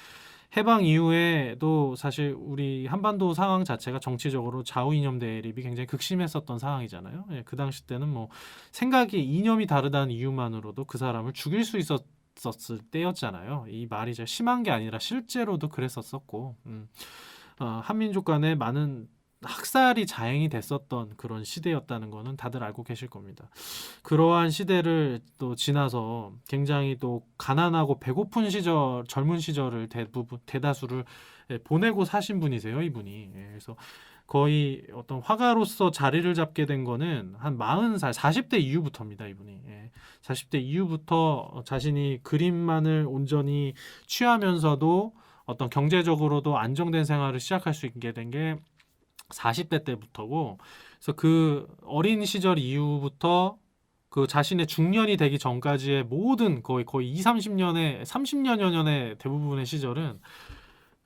[SPEAKER 2] 해방 이후에도 사실 우리 한반도 상황 자체가 정치적으로 좌우 이념 대립이 굉장히 극심했었던 상황이잖아요. 예, 그 당시 때는 뭐 생각이 이념이 다르다는 이유만으로도 그 사람을 죽일 수 있었을 때였잖아요. 이 말이 좀 심한 게 아니라 실제로도 그랬었었고 한민족 간에 많은 학살이 자행이 됐었던 그런 시대였다는 거는 다들 알고 계실 겁니다. 그러한 시대를 또 지나서 굉장히 또 가난하고 배고픈 시절, 젊은 시절을 대다수를 보내고 사신 분이세요, 이분이. 예, 그래서 거의 어떤 화가로서 자리를 잡게 된 거는 한 40살, 40대 이후부터입니다, 이분이. 예, 40대 이후부터 자신이 그림만을 온전히 취하면서도 어떤 경제적으로도 안정된 생활을 시작할 수 있게 된 게 40대 때부터고, 그래서 그 어린 시절 이후부터 그 자신의 중년이 되기 전까지의 모든 거의 2, 30년여 년의 대부분의 시절은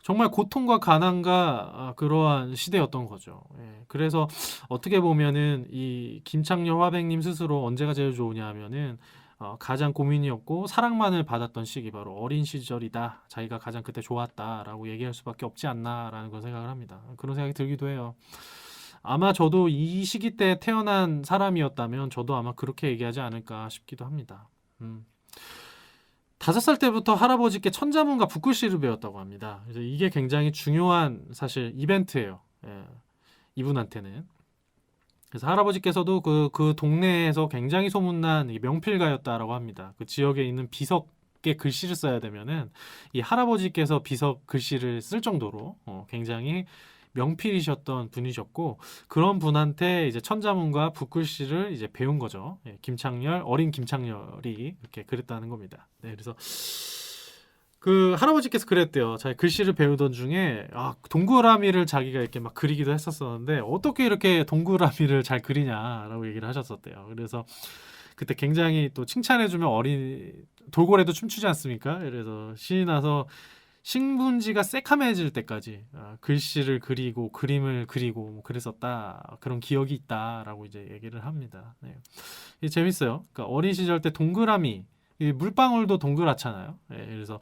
[SPEAKER 2] 정말 고통과 가난과 그러한 시대였던 거죠. 예, 그래서 어떻게 보면은 이 김창렬 화백님 스스로 언제가 제일 좋으냐 하면은 가장 고민이었고 사랑만을 받았던 시기 바로 어린 시절이다. 자기가 가장 그때 좋았다라고 얘기할 수밖에 없지 않나라는 걸 생각을 합니다. 그런 생각이 들기도 해요. 아마 저도 이 시기 때 태어난 사람이었다면 저도 아마 그렇게 얘기하지 않을까 싶기도 합니다. 5살 때부터 할아버지께 천자문과 붓글씨를 배웠다고 합니다. 그래서 이게 굉장히 중요한 사실 이벤트예요. 예, 이분한테는. 그래서 할아버지께서도 그 동네에서 굉장히 소문난 명필가였다라고 합니다. 그 지역에 있는 비석에 글씨를 써야 되면은 이 할아버지께서 비석 글씨를 쓸 정도로 굉장히 명필이셨던 분이셨고 그런 분한테 이제 천자문과 붓글씨를 이제 배운 거죠. 예, 어린 김창렬이 이렇게 그랬다는 겁니다. 네, 그래서 그 할아버지께서 그랬대요. 자기 글씨를 배우던 중에 동그라미를 자기가 이렇게 막 그리기도 했었었는데 어떻게 이렇게 동그라미를 잘 그리냐라고 얘기를 하셨었대요. 그래서 그때 굉장히 또 칭찬해주면 돌고래도 춤추지 않습니까? 그래서 신이 나서 신문지가 새카매질 때까지 글씨를 그리고 그림을 그리고 뭐 그랬었다 그런 기억이 있다라고 이제 얘기를 합니다. 네. 이게 재밌어요. 그러니까 어린 시절 때 동그라미 물방울도 동그랗잖아요. 네, 그래서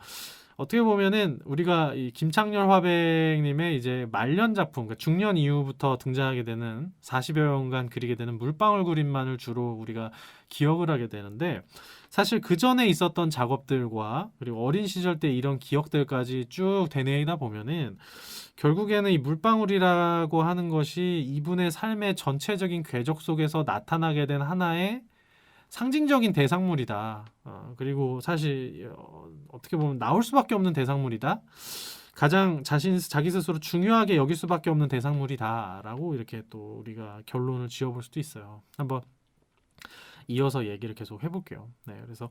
[SPEAKER 2] 어떻게 보면은 우리가 이 김창렬 화백님의 이제 말년 작품, 그러니까 중년 이후부터 등장하게 되는 40여 년간 그리게 되는 물방울 그림만을 주로 우리가 기억을 하게 되는데 사실 그 전에 있었던 작업들과 그리고 어린 시절 때 이런 기억들까지 쭉 되뇌이다 보면은 결국에는 이 물방울이라고 하는 것이 이분의 삶의 전체적인 궤적 속에서 나타나게 된 하나의 상징적인 대상물이다. 그리고 사실 어떻게 보면 나올 수밖에 없는 대상물이다. 가장 자기 스스로 중요하게 여길 수밖에 없는 대상물이다라고 이렇게 또 우리가 결론을 지어볼 수도 있어요. 한번 이어서 얘기를 계속 해볼게요. 네, 그래서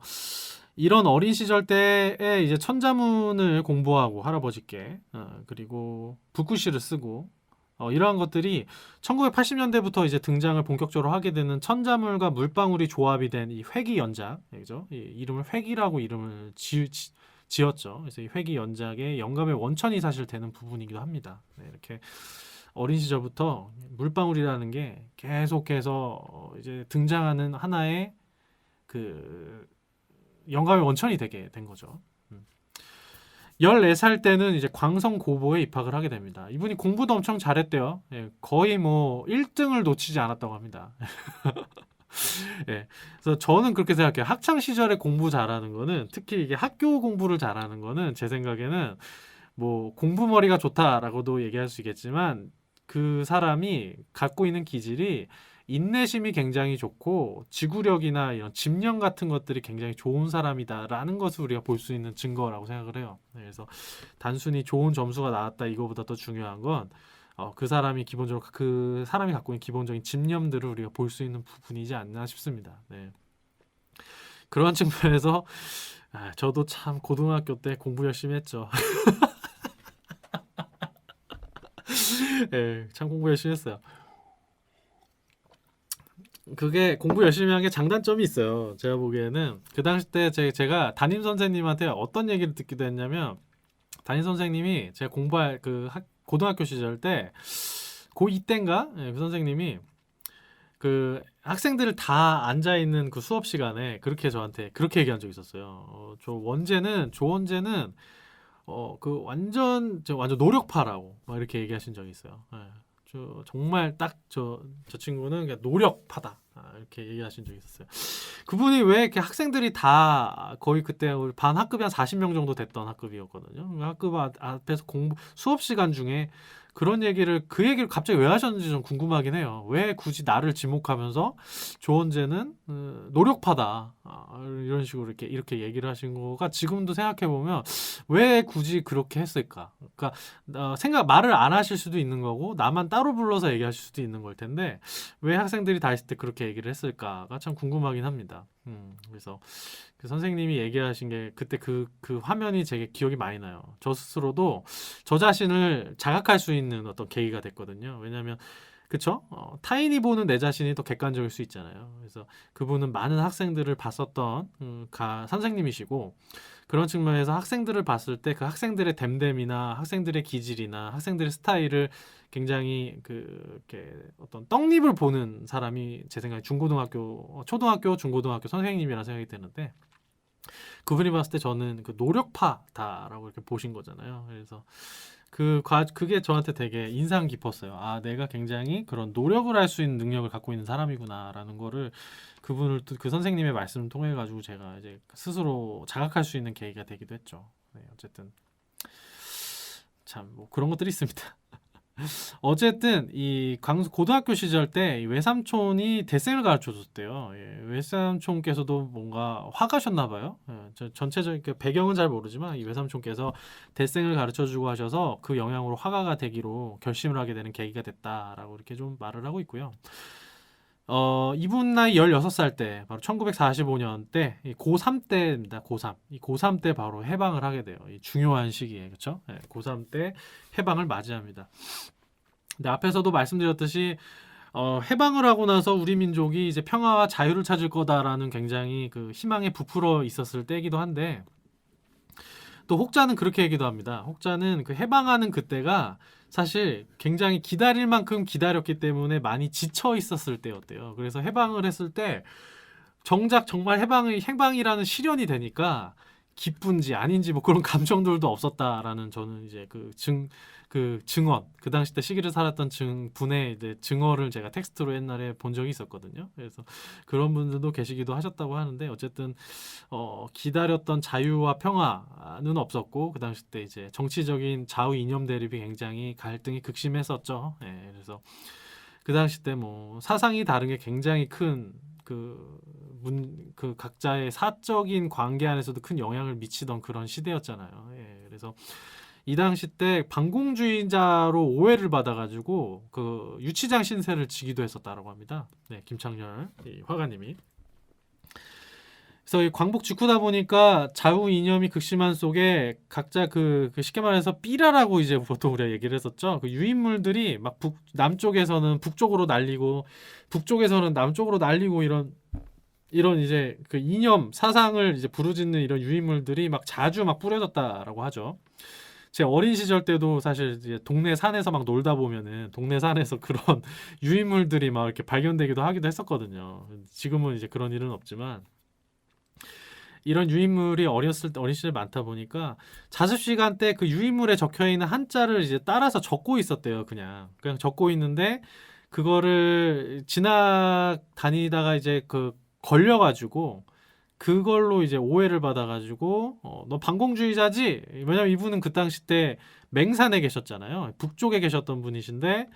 [SPEAKER 2] 이런 어린 시절 때에 이제 천자문을 공부하고 할아버지께 그리고 붓글씨를 쓰고 이러한 것들이 1980년대부터 이제 등장을 본격적으로 하게 되는 천자물과 물방울이 조합이 된 이 회기 연작, 그죠? 이 이름을 회기라고 이름을 지었죠. 그래서 이 회기 연작의 영감의 원천이 사실 되는 부분이기도 합니다. 네, 이렇게 어린 시절부터 물방울이라는 게 계속해서 이제 등장하는 하나의 그 영감의 원천이 되게 된 거죠. 14살 때는 이제 광성고보에 입학을 하게 됩니다. 이분이 공부도 엄청 잘했대요. 예, 거의 뭐 1등을 놓치지 않았다고 합니다. 예, 그래서 저는 그렇게 생각해요. 학창 시절에 공부 잘하는 거는 특히 이게 학교 공부를 잘하는 거는 제 생각에는 뭐 공부머리가 좋다라고도 얘기할 수 있겠지만 그 사람이 갖고 있는 기질이 인내심이 굉장히 좋고 지구력이나 이런 집념 같은 것들이 굉장히 좋은 사람이다라는 것을 우리가 볼 수 있는 증거라고 생각을 해요. 네, 그래서 단순히 좋은 점수가 나왔다 이거보다 더 중요한 건 그 사람이 갖고 있는 기본적인 집념들을 우리가 볼 수 있는 부분이지 않나 싶습니다. 네. 그런 측면에서 저도 참 고등학교 때 공부 열심히 했죠. 예, 참 공부 열심히 했어요. 그게 공부 열심히 한 게 장단점이 있어요. 제가 보기에는 그 당시 때 제가 담임 선생님한테 어떤 얘기를 듣기도 했냐면, 담임 선생님이 제가 공부할 고등학교 시절 때 고2 때인가 그 선생님이 그 학생들을 다 앉아 있는 그 수업 시간에 그렇게 저한테 그렇게 얘기한 적이 있었어요. 조원재는 완전 노력파라고 막 이렇게 얘기하신 적이 있어요. 예. 정말 딱 저 친구는 그냥 노력파다. 이렇게 얘기하신 적이 있었어요. 그분이 왜 이렇게 학생들이 다 거의 그때 우리 반 학급이 한 40명 정도 됐던 학급이었거든요. 그 학급 앞에서 수업 시간 중에 그 얘기를 갑자기 왜 하셨는지 좀 궁금하긴 해요. 왜 굳이 나를 지목하면서 조원재는 노력파다. 이런 식으로 이렇게 얘기를 하신 거가 지금도 생각해 보면 왜 굳이 그렇게 했을까? 그러니까 말을 안 하실 수도 있는 거고 나만 따로 불러서 얘기하실 수도 있는 걸 텐데 왜 학생들이 다 있을 때 그렇게 얘기를 했을까가 참 궁금하긴 합니다. 그래서 그 선생님이 얘기하신 게 그때 그 화면이 되게 기억이 많이 나요. 저 스스로도 저 자신을 자각할 수 있는 어떤 계기가 됐거든요. 왜냐하면 그쵸? 타인이 보는 내 자신이 더 객관적일 수 있잖아요. 그래서 그분은 많은 학생들을 봤었던 선생님이시고 그런 측면에서 학생들을 봤을 때 그 학생들의 댐댐이나 학생들의 기질이나 학생들의 스타일을 굉장히 이렇게 어떤 떡잎을 보는 사람이 제 생각에 초등학교, 중고등학교 선생님이라는 생각이 드는데 그분이 봤을 때 저는 그 노력파다라고 이렇게 보신 거잖아요. 그래서 그게 저한테 되게 인상 깊었어요. 내가 굉장히 그런 노력을 할 수 있는 능력을 갖고 있는 사람이구나라는 거를 그 선생님의 말씀을 통해 가지고 제가 이제 스스로 자각할 수 있는 계기가 되기도 했죠. 네, 어쨌든 참 뭐 그런 것들이 있습니다. 어쨌든 이 고등학교 시절 때 이 외삼촌이 데생을 가르쳐 줬대요. 외삼촌께서도 뭔가 화가셨나 봐요. 전체적인 배경은 잘 모르지만 이 외삼촌께서 데생을 가르쳐 주고 하셔서 그 영향으로 화가가 되기로 결심을 하게 되는 계기가 됐다라고 이렇게 좀 말을 하고 있고요. 이분 나이 16살 때 바로 1945년 때 고3 때입니다. 고3. 이 고3 때 바로 해방을 하게 돼요. 이 중요한 시기에. 그렇죠? 고3 때 해방을 맞이합니다. 근데 앞에서도 말씀드렸듯이 해방을 하고 나서 우리 민족이 이제 평화와 자유를 찾을 거다라는 굉장히 그 희망에 부풀어 있었을 때이기도 한데 또 혹자는 그렇게 얘기도 합니다. 혹자는 그 해방하는 그때가 사실 굉장히 기다릴 만큼 기다렸기 때문에 많이 지쳐 있었을 때였대요. 그래서 해방을 했을 때 정작 정말 해방이라는 실현이 되니까 기쁜지 아닌지 뭐 그런 감정들도 없었다라는 저는 이제 증언 그 당시 때 시기를 살았던 분의 이제 증언을 제가 텍스트로 옛날에 본 적이 있었거든요. 그래서 그런 분들도 계시기도 하셨다고 하는데 어쨌든 기다렸던 자유와 평화는 없었고 그 당시 때 이제 정치적인 좌우 이념 대립이 굉장히 갈등이 극심했었죠. 그래서 그 당시 때 뭐 사상이 다른 게 굉장히 큰 각자의 사적인 관계 안에서도 큰 영향을 미치던 그런 시대였잖아요. 그래서 이 당시 때 반공주의자로 오해를 받아가지고 그 유치장 신세를 지기도 했었다라고 합니다. 김창렬 화가님이. 그래서 이 광복 직후다 보니까 좌우 이념이 극심한 속에 각자 쉽게 말해서 삐라라고 이제 보통 우리가 얘기를 했었죠. 그 유인물들이 막 남쪽에서는 북쪽으로 날리고 북쪽에서는 남쪽으로 날리고 이런 이제 그 이념 사상을 이제 부르짖는 이런 유인물들이 막 자주 막 뿌려졌다라고 하죠. 제 어린 시절 때도 사실 이제 동네 산에서 막 놀다 보면은 동네 산에서 그런 유인물들이 막 이렇게 발견되기도 하기도 했었거든요. 지금은 이제 그런 일은 없지만 이런 유인물이 어린 시절 많다 보니까 자습 시간 때 그 유인물에 적혀 있는 한자를 이제 따라서 적고 있었대요. 그냥 적고 있는데 그거를 지나다니다가 이제 걸려가지고 그걸로 이제 오해를 받아가지고 너 반공주의자지? 왜냐면 이분은 그 당시 때 맹산에 계셨잖아요. 북쪽에 계셨던 분이신데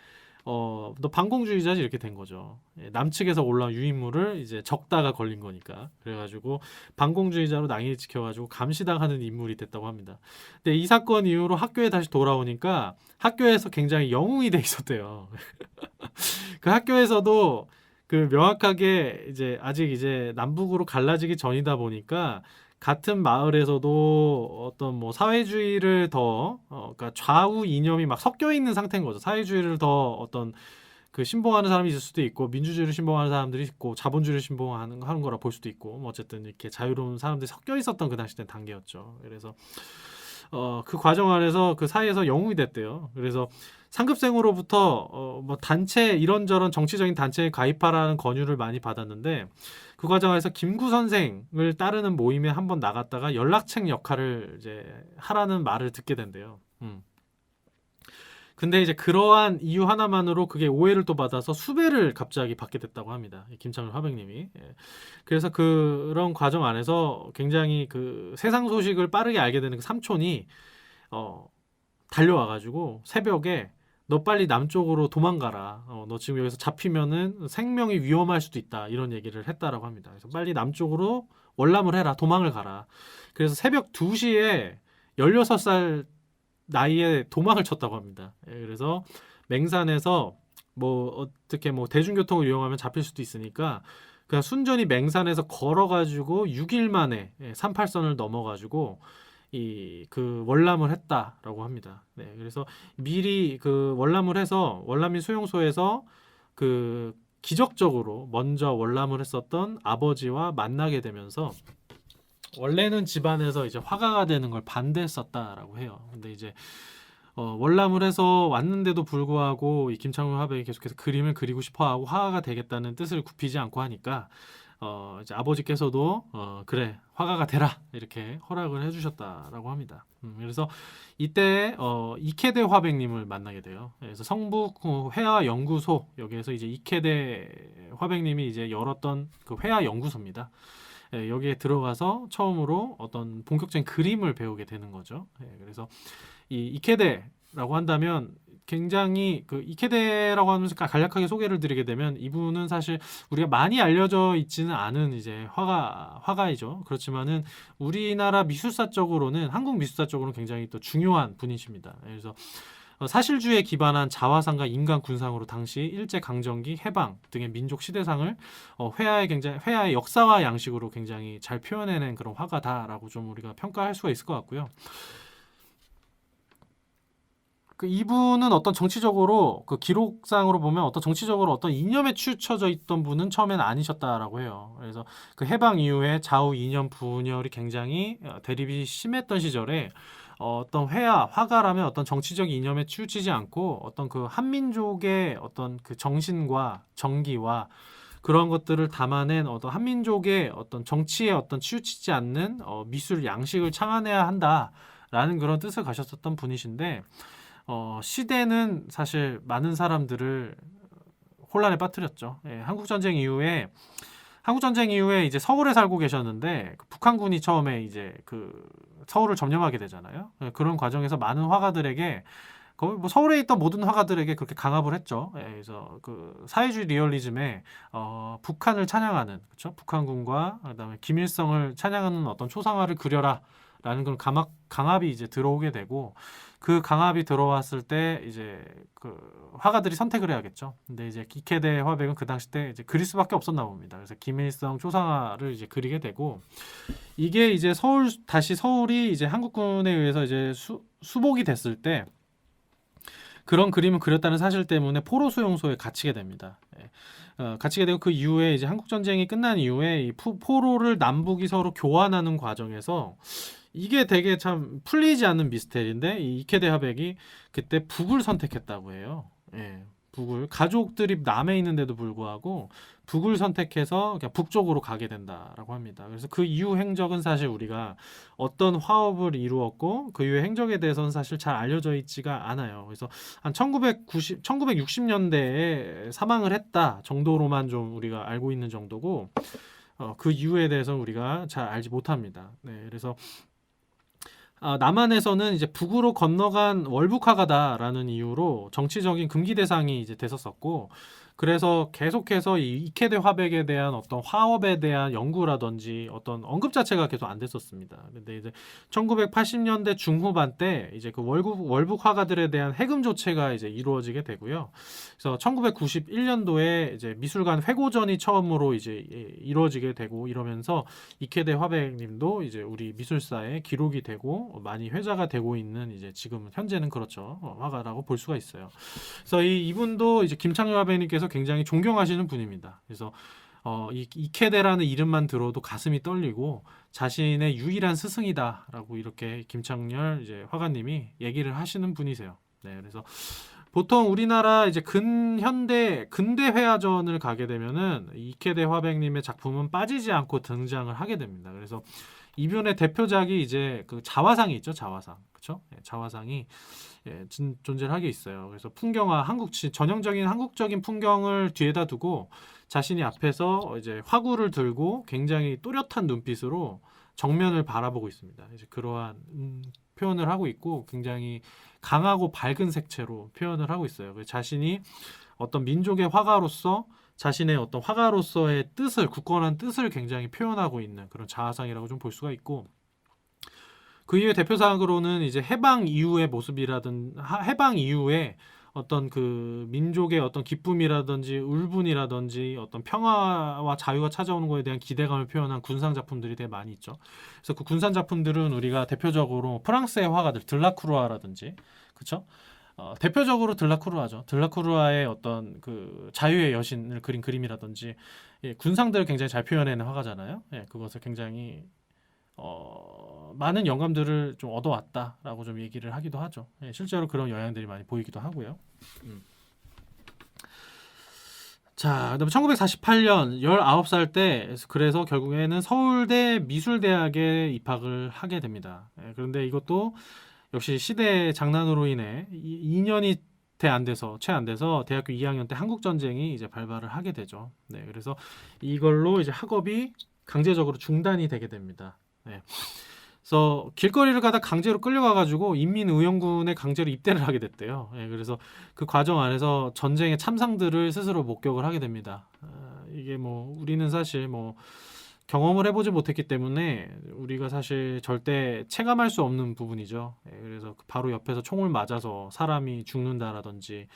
[SPEAKER 2] 너 반공주의자지 이렇게 된 거죠. 남측에서 올라온 유인물을 이제 적다가 걸린 거니까. 그래가지고 반공주의자로 낙인이 찍혀가지고 감시당하는 인물이 됐다고 합니다. 근데 이 사건 이후로 학교에 다시 돌아오니까 학교에서 굉장히 영웅이 돼 있었대요. 그 학교에서도 그 명확하게 이제 아직 이제 남북으로 갈라지기 전이다 보니까 같은 마을에서도 어떤 뭐 사회주의를 더 그러니까 좌우 이념이 막 섞여 있는 상태인 거죠. 사회주의를 더 어떤 그 신봉하는 사람이 있을 수도 있고 민주주의를 신봉하는 사람들이 있고 자본주의를 신봉하는 거라 볼 수도 있고 뭐 어쨌든 이렇게 자유로운 사람들이 섞여 있었던 그 당시 때 단계였죠. 그래서 그 과정 안에서 그 사이에서 영웅이 됐대요. 그래서 상급생으로부터 뭐 단체 이런저런 정치적인 단체에 가입하라는 권유를 많이 받았는데 그 과정에서 김구 선생을 따르는 모임에 한번 나갔다가 연락책 역할을 이제 하라는 말을 듣게 된대요. 근데 이제 그러한 이유 하나만으로 그게 오해를 또 받아서 수배를 갑자기 받게 됐다고 합니다. 이 김창률 화백님이. 예. 그래서 그런 과정 안에서 굉장히 그 세상 소식을 빠르게 알게 되는 그 삼촌이 달려와가지고 새벽에 너 빨리 남쪽으로 도망가라. 너 지금 여기서 잡히면은 생명이 위험할 수도 있다. 이런 얘기를 했다라고 합니다. 그래서 빨리 남쪽으로 월남을 해라. 도망을 가라. 그래서 새벽 2시에 16살 나이에 도망을 쳤다고 합니다. 예, 그래서 맹산에서 뭐 어떻게 뭐 대중교통을 이용하면 잡힐 수도 있으니까 그냥 순전히 맹산에서 걸어가지고 6일 만에 38선을 넘어가지고 이 그 월남을 했다라고 합니다. 네, 그래서 미리 그 월남을 해서 월남민 수용소에서 그 기적적으로 먼저 월남을 했었던 아버지와 만나게 되면서 원래는 집안에서 이제 화가가 되는 걸 반대했었다라고 해요. 근데 이제 월남을 해서 왔는데도 불구하고 이 김창률 화백이 계속해서 그림을 그리고 싶어하고 화가가 되겠다는 뜻을 굽히지 않고 하니까 이제 아버지께서도 그래 화가가 되라 이렇게 허락을 해주셨다라고 합니다. 그래서 이때 이케대 화백님을 만나게 돼요. 그래서 성북 회화 연구소 여기에서 이제 이케대 화백님이 이제 열었던 그 회화 연구소입니다. 예, 여기에 들어가서 처음으로 어떤 본격적인 그림을 배우게 되는 거죠. 예, 그래서 이 이케대라고 한다면 굉장히 그 이케대라고 하면서 간략하게 소개를 드리게 되면 이분은 사실 우리가 많이 알려져 있지는 않은 이제 화가이죠. 그렇지만은 우리나라 미술사 쪽으로는 한국 미술사 쪽으로는 굉장히 또 중요한 분이십니다. 그래서 사실주의에 기반한 자화상과 인간 군상으로 당시 일제 강점기 해방 등의 민족 시대상을 회화의 역사와 양식으로 굉장히 잘 표현해낸 그런 화가다라고 좀 우리가 평가할 수가 있을 것 같고요. 그 이분은 어떤 정치적으로 그 기록상으로 보면 어떤 정치적으로 어떤 이념에 치우쳐져 있던 분은 처음에는 아니셨다라고 해요. 그래서 그 해방 이후에 좌우 이념 분열이 굉장히 대립이 심했던 시절에 어떤 화가라면 어떤 정치적 이념에 치우치지 않고 어떤 그 한민족의 어떤 그 정신과 정기와 그런 것들을 담아낸 어떤 한민족의 어떤 정치에 어떤 치우치지 않는 미술 양식을 창안해야 한다라는 그런 뜻을 가졌었던 분이신데 시대는 사실 많은 사람들을 혼란에 빠뜨렸죠. 예, 한국전쟁 이후에 이제 서울에 살고 계셨는데 북한군이 처음에 이제 그 서울을 점령하게 되잖아요. 예, 그런 과정에서 많은 화가들에게 거의 뭐 서울에 있던 모든 화가들에게 그렇게 강압을 했죠. 예, 그래서 그 사회주의 리얼리즘에 북한을 찬양하는 그렇죠. 북한군과 그다음에 김일성을 찬양하는 어떤 초상화를 그려라라는 그런 강압이 이제 들어오게 되고 그 강압이 들어왔을 때 이제 그 화가들이 선택을 해야겠죠. 근데 이제 이케대 화백은 그 당시 때 이제 그릴 수밖에 없었나 봅니다. 그래서 김일성 초상화를 이제 그리게 되고 이게 이제 서울이 이제 한국군에 의해서 이제 수복이 됐을 때 그런 그림을 그렸다는 사실 때문에 포로 수용소에 갇히게 됩니다. 갇히게 되고 그 이후에 이제 한국 전쟁이 끝난 이후에 이 포로를 남북이 서로 교환하는 과정에서 이게 되게 참 풀리지 않는 미스테리인데 이 이케대 화백이 그때 북을 선택했다고 해요. 예, 북을 가족들이 남해 있는데도 불구하고 북을 선택해서 그냥 북쪽으로 가게 된다라고 합니다. 그래서 그 이후 행적은 사실 우리가 어떤 화업을 이루었고 그 이후 행적에 대해서는 사실 잘 알려져 있지가 않아요. 그래서 한 1960년대에 사망을 했다 정도로만 좀 우리가 알고 있는 정도고 그 이후에 대해서는 우리가 잘 알지 못합니다. 네, 그래서 남한에서는 이제 북으로 건너간 월북화가다라는 이유로 정치적인 금기 대상이 이제 됐었었고 그래서 계속해서 이 이케데 화백에 대한 어떤 화업에 대한 연구라든지 어떤 언급 자체가 계속 안 됐었습니다. 근데 이제 1980년대 중후반 때 이제 그 월북 화가들에 대한 해금 조치가 이제 이루어지게 되고요. 그래서 1991년도에 이제 미술관 회고전이 처음으로 이제 이루어지게 되고 이러면서 이케데 화백님도 이제 우리 미술사에 기록이 되고 많이 회자가 되고 있는 이제 지금 현재는 그렇죠. 화가라고 볼 수가 있어요. 그래서 이분도 이제 김창렬 화백님께서 굉장히 존경하시는 분입니다. 그래서 이 이케데라는 이름만 들어도 가슴이 떨리고 자신의 유일한 스승이다라고 이렇게 김창렬 이제 화가님이 얘기를 하시는 분이세요. 네, 그래서 보통 우리나라 이제 근대 회화전을 가게 되면은 이케데 화백님의 작품은 빠지지 않고 등장을 하게 됩니다. 그래서 이분의 대표작이 이제 그 자화상이 있죠, 자화상, 그렇죠? 예, 자화상이 존재를 하게 있어요. 그래서 풍경화, 전형적인 한국적인 풍경을 뒤에다 두고 자신이 앞에서 이제 화구를 들고 굉장히 또렷한 눈빛으로 정면을 바라보고 있습니다. 이제 그러한 표현을 하고 있고 굉장히 강하고 밝은 색채로 표현을 하고 있어요. 자신이 어떤 민족의 화가로서 자신의 어떤 화가로서의 뜻을, 굳건한 뜻을 굉장히 표현하고 있는 그런 자화상이라고 좀 볼 수가 있고, 그 이외 대표작으로는 이제 해방 이후의 모습이라든 해방 이후에 어떤 그 민족의 어떤 기쁨이라든지 울분이라든지 어떤 평화와 자유가 찾아오는 것에 대한 기대감을 표현한 군상 작품들이 되게 많이 있죠. 그래서 그 군상 작품들은 우리가 대표적으로 프랑스의 화가들 들라크루아라든지, 그렇죠? 대표적으로 들라크루아죠. 들라크루아의 어떤 그 자유의 여신을 그린 그림이라든지, 예, 군상들을 굉장히 잘 표현해낸 화가잖아요. 예, 그것을 굉장히 많은 영감들을 좀 얻어왔다라고 좀 얘기를 하기도 하죠. 예, 실제로 그런 영향들이 많이 보이기도 하고요. 자, 그다음에 1948년 19살 때 그래서 결국에는 서울대 미술대학에 입학을 하게 됩니다. 예, 그런데 이것도 역시 시대 장난으로 인해 2년이 채 안 돼서 대학교 2학년 때 한국 전쟁이 이제 발발을 하게 되죠. 네, 그래서 이걸로 이제 학업이 강제적으로 중단이 되게 됩니다. 네. 그래서 길거리를 가다 강제로 끌려가가지고 인민의용군에 강제로 입대를 하게 됐대요. 네, 그래서 그 과정 안에서 전쟁의 참상들을 스스로 목격을 하게 됩니다. 이게 뭐 우리는 사실 뭐 경험을 해보지 못했기 때문에 우리가 사실 절대 체감할 수 없는 부분이죠. 예, 그래서 바로 옆에서 총을 맞아서 사람이 죽는다라든지,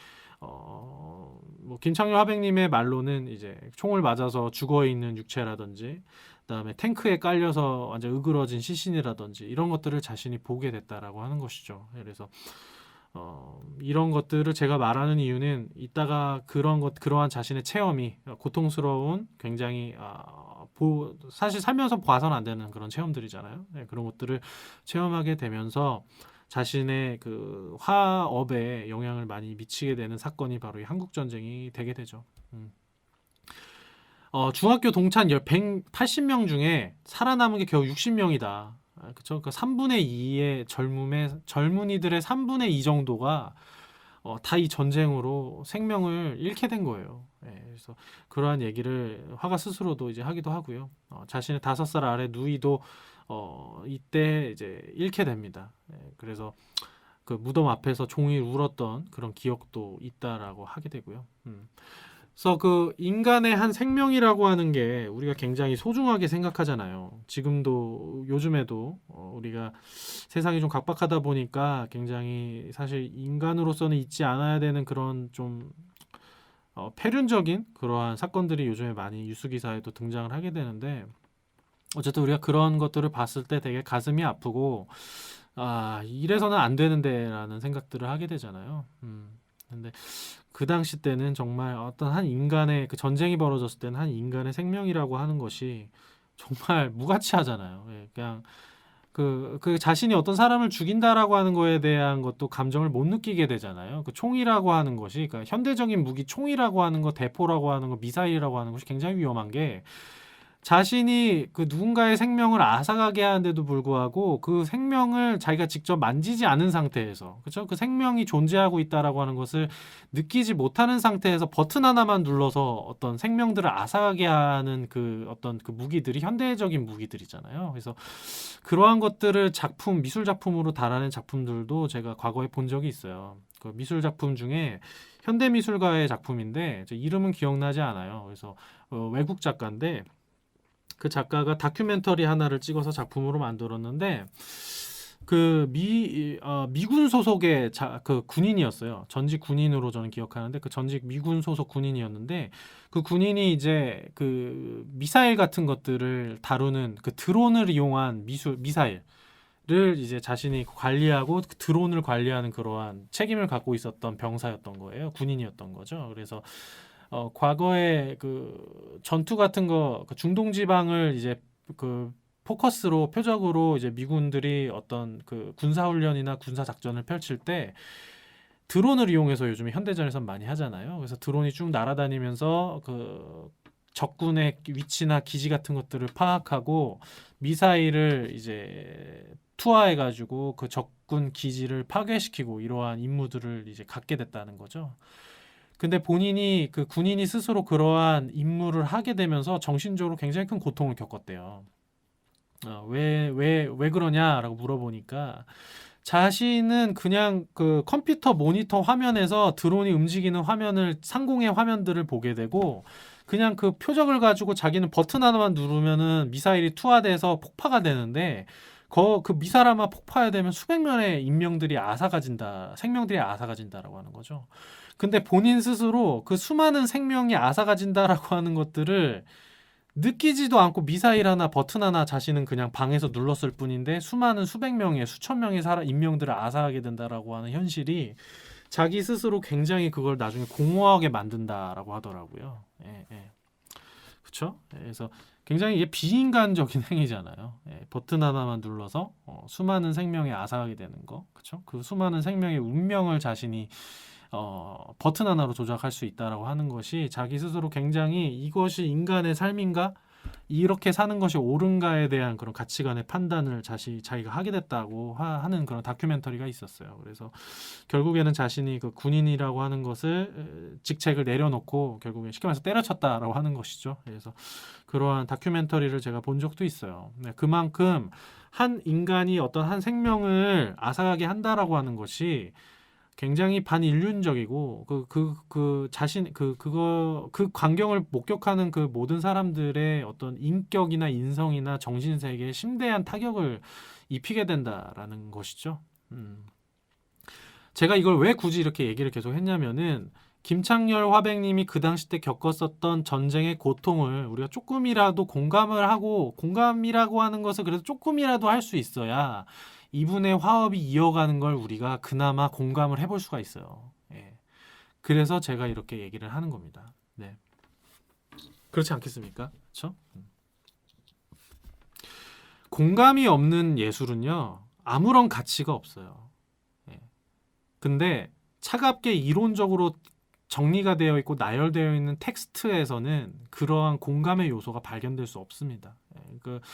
[SPEAKER 2] 뭐 김창렬 화백님의 말로는 이제 총을 맞아서 죽어 있는 육체라든지, 그다음에 탱크에 깔려서 완전 으그러진 시신이라든지 이런 것들을 자신이 보게 됐다라고 하는 것이죠. 예, 그래서 이런 것들을 제가 말하는 이유는 이따가 그러한 자신의 체험이 고통스러운 굉장히 사실 살면서 봐서는 안 되는 그런 체험들이잖아요. 네, 그런 것들을 체험하게 되면서 자신의 그 화업에 영향을 많이 미치게 되는 사건이 바로 이 한국 전쟁이 되게 되죠. 중학교 동창 180명 중에 살아남은 게 겨우 60명이다. 그렇죠? 그 3분의 2의 젊은이들의 3분의 2 정도가 다 이 전쟁으로 생명을 잃게 된 거예요. 예, 그래서 그러한 얘기를 화가 스스로도 이제 하기도 하고요. 자신의 5살 아래 누이도 이때 이제 잃게 됩니다. 예, 그래서 그 무덤 앞에서 종일 울었던 그런 기억도 있다라고 하게 되고요. 그래서 그 인간의 한 생명이라고 하는 게 우리가 굉장히 소중하게 생각하잖아요. 지금도 요즘에도 우리가 세상이 좀 각박하다 보니까 굉장히 사실 인간으로서는 잊지 않아야 되는 그런 좀 폐륜적인 그러한 사건들이 요즘에 많이 뉴스 기사에도 등장을 하게 되는데, 어쨌든 우리가 그런 것들을 봤을 때 되게 가슴이 아프고 이래서는 안 되는데라는 생각들을 하게 되잖아요. 근데 그 당시 때는 정말 어떤 한 인간의 그 전쟁이 벌어졌을 때는 한 인간의 생명이라고 하는 것이 정말 무가치하잖아요. 예, 그냥 그 자신이 어떤 사람을 죽인다라고 하는 거에 대한 것도 감정을 못 느끼게 되잖아요. 그 총이라고 하는 것이, 그러니까 현대적인 무기 총이라고 하는 거, 대포라고 하는 거, 미사일이라고 하는 것이 굉장히 위험한 게, 자신이 그 누군가의 생명을 앗아가게 하는데도 불구하고 그 생명을 자기가 직접 만지지 않은 상태에서, 그렇죠? 그 생명이 존재하고 있다라고 하는 것을 느끼지 못하는 상태에서 버튼 하나만 눌러서 어떤 생명들을 앗아가게 하는 그 어떤 그 무기들이 현대적인 무기들이잖아요. 그래서 그러한 것들을 미술 작품으로 달아낸 작품들도 제가 과거에 본 적이 있어요. 그 미술 작품 중에 현대미술가의 작품인데 이름은 기억나지 않아요. 그래서 외국 작가인데 그 작가가 다큐멘터리 하나를 찍어서 작품으로 만들었는데 그 미군 소속의 그 군인이었어요. 전직 군인으로 저는 기억하는데 그 전직 미군 소속 군인이었는데 그 군인이 이제 그 미사일 같은 것들을 다루는 그 드론을 이용한 미사일을 이제 자신이 관리하고 그 드론을 관리하는 그러한 책임을 갖고 있었던 병사였던 거예요. 군인이었던 거죠. 그래서 과거에 그 전투 같은 거 그 중동 지방을 이제 그 포커스로 표적으로 이제 미군들이 어떤 그 군사 훈련이나 군사 작전을 펼칠 때 드론을 이용해서 요즘에 현대전에선 많이 하잖아요. 그래서 드론이 쭉 날아다니면서 그 적군의 위치나 기지 같은 것들을 파악하고 미사일을 이제 투하해가지고 그 적군 기지를 파괴시키고 이러한 임무들을 이제 갖게 됐다는 거죠. 근데 본인이 그 군인이 스스로 그러한 임무를 하게 되면서 정신적으로 굉장히 큰 고통을 겪었대요. 왜 그러냐라고 물어보니까 자신은 그냥 그 컴퓨터 모니터 화면에서 드론이 움직이는 화면을 상공의 화면들을 보게 되고 그냥 그 표적을 가지고 자기는 버튼 하나만 누르면은 미사일이 투하돼서 폭파가 되는데 그 미사일 하나 폭파해야 되면 수백 명의 인명들이 생명들이 앗아가 진다라고 하는 거죠. 근데 본인 스스로 그 수많은 생명이 앗아가 진다라고 하는 것들을 느끼지도 않고 미사일 하나 버튼 하나 자신은 그냥 방에서 눌렀을 뿐인데 수많은 수백 명의 수천 명의 인명들을 앗아가게 된다라고 하는 현실이 자기 스스로 굉장히 그걸 나중에 공허하게 만든다라고 하더라고요. 예, 예. 그렇죠? 그래서 굉장히 이게 비인간적인 행위잖아요. 예, 버튼 하나만 눌러서 수많은 생명이 앗아가게 되는 거, 그렇죠? 그 수많은 생명의 운명을 자신이 버튼 하나로 조작할 수 있다라고 하는 것이 자기 스스로 굉장히 이것이 인간의 삶인가? 이렇게 사는 것이 옳은가에 대한 그런 가치관의 판단을 자기가 하게 됐다고 하는 그런 다큐멘터리가 있었어요. 그래서 결국에는 자신이 그 군인이라고 하는 것을 직책을 내려놓고 결국에 쉽게 말해서 때려쳤다라고 하는 것이죠. 그래서 그러한 다큐멘터리를 제가 본 적도 있어요. 네, 그만큼 한 인간이 어떤 한 생명을 앗아가게 한다라고 하는 것이 굉장히 반인륜적이고 그 광경을 목격하는 그 모든 사람들의 어떤 인격이나 인성이나 정신 세계에 심대한 타격을 입히게 된다라는 것이죠. 제가 이걸 왜 굳이 이렇게 얘기를 계속 했냐면은 김창렬 화백님이 그 당시 때 겪었었던 전쟁의 고통을 우리가 조금이라도 공감을 하고 공감이라고 하는 것을 그래도 조금이라도 할 수 있어야 이분의 화업이 이어가는 걸 우리가 그나마 공감을 해볼 수가 있어요. 예. 그래서 제가 이렇게 얘기를 하는 겁니다. 네. 그렇지 않겠습니까? 그렇죠? 공감이 없는 예술은요, 아무런 가치가 없어요. 예. 근데 차갑게 이론적으로 정리가 되어 있고 나열되어 있는 텍스트에서는 그러한 공감의 요소가 발견될 수 없습니다. 예. 그러니까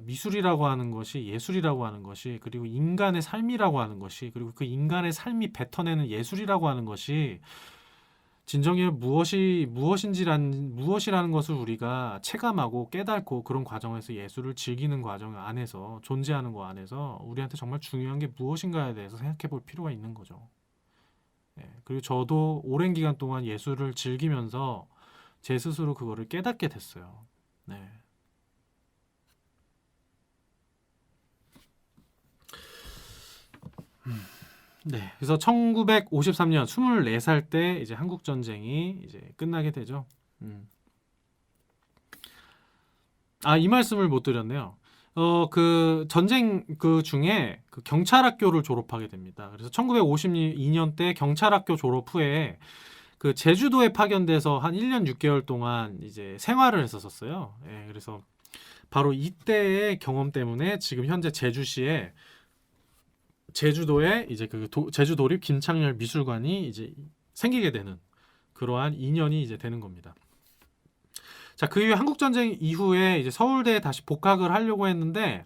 [SPEAKER 2] 미술이라고 하는 것이 예술이라고 하는 것이 그리고 인간의 삶이라고 하는 것이 그리고 그 인간의 삶이 뱉어내는 예술이라고 하는 것이 진정에 무엇이라는 것을 우리가 체감하고 깨닫고 그런 과정에서 예술을 즐기는 과정 안에서 존재하는 거 안에서 우리한테 정말 중요한 게 무엇인가에 대해서 생각해 볼 필요가 있는 거죠. 예, 그리고 저도 오랜 기간 동안 예술을 즐기면서 제 스스로 그거를 깨닫게 됐어요. 네. 네, 그래서 1953년 24살 때 이제 한국 전쟁이 이제 끝나게 되죠. 이 말씀을 못 드렸네요. 그 전쟁 그 중에 그 경찰학교를 졸업하게 됩니다. 그래서 1952년 때 경찰학교 졸업 후에 그 제주도에 파견돼서 한 1년 6개월 동안 이제 생활을 했었어요. 예, 그래서 바로 이때의 경험 때문에 지금 현재 제주시에 제주도에 이제 그 제주도립 김창렬 미술관이 이제 생기게 되는 그러한 인연이 이제 되는 겁니다. 자, 그 이후에 한국 전쟁 이후에 이제 서울대에 다시 복학을 하려고 했는데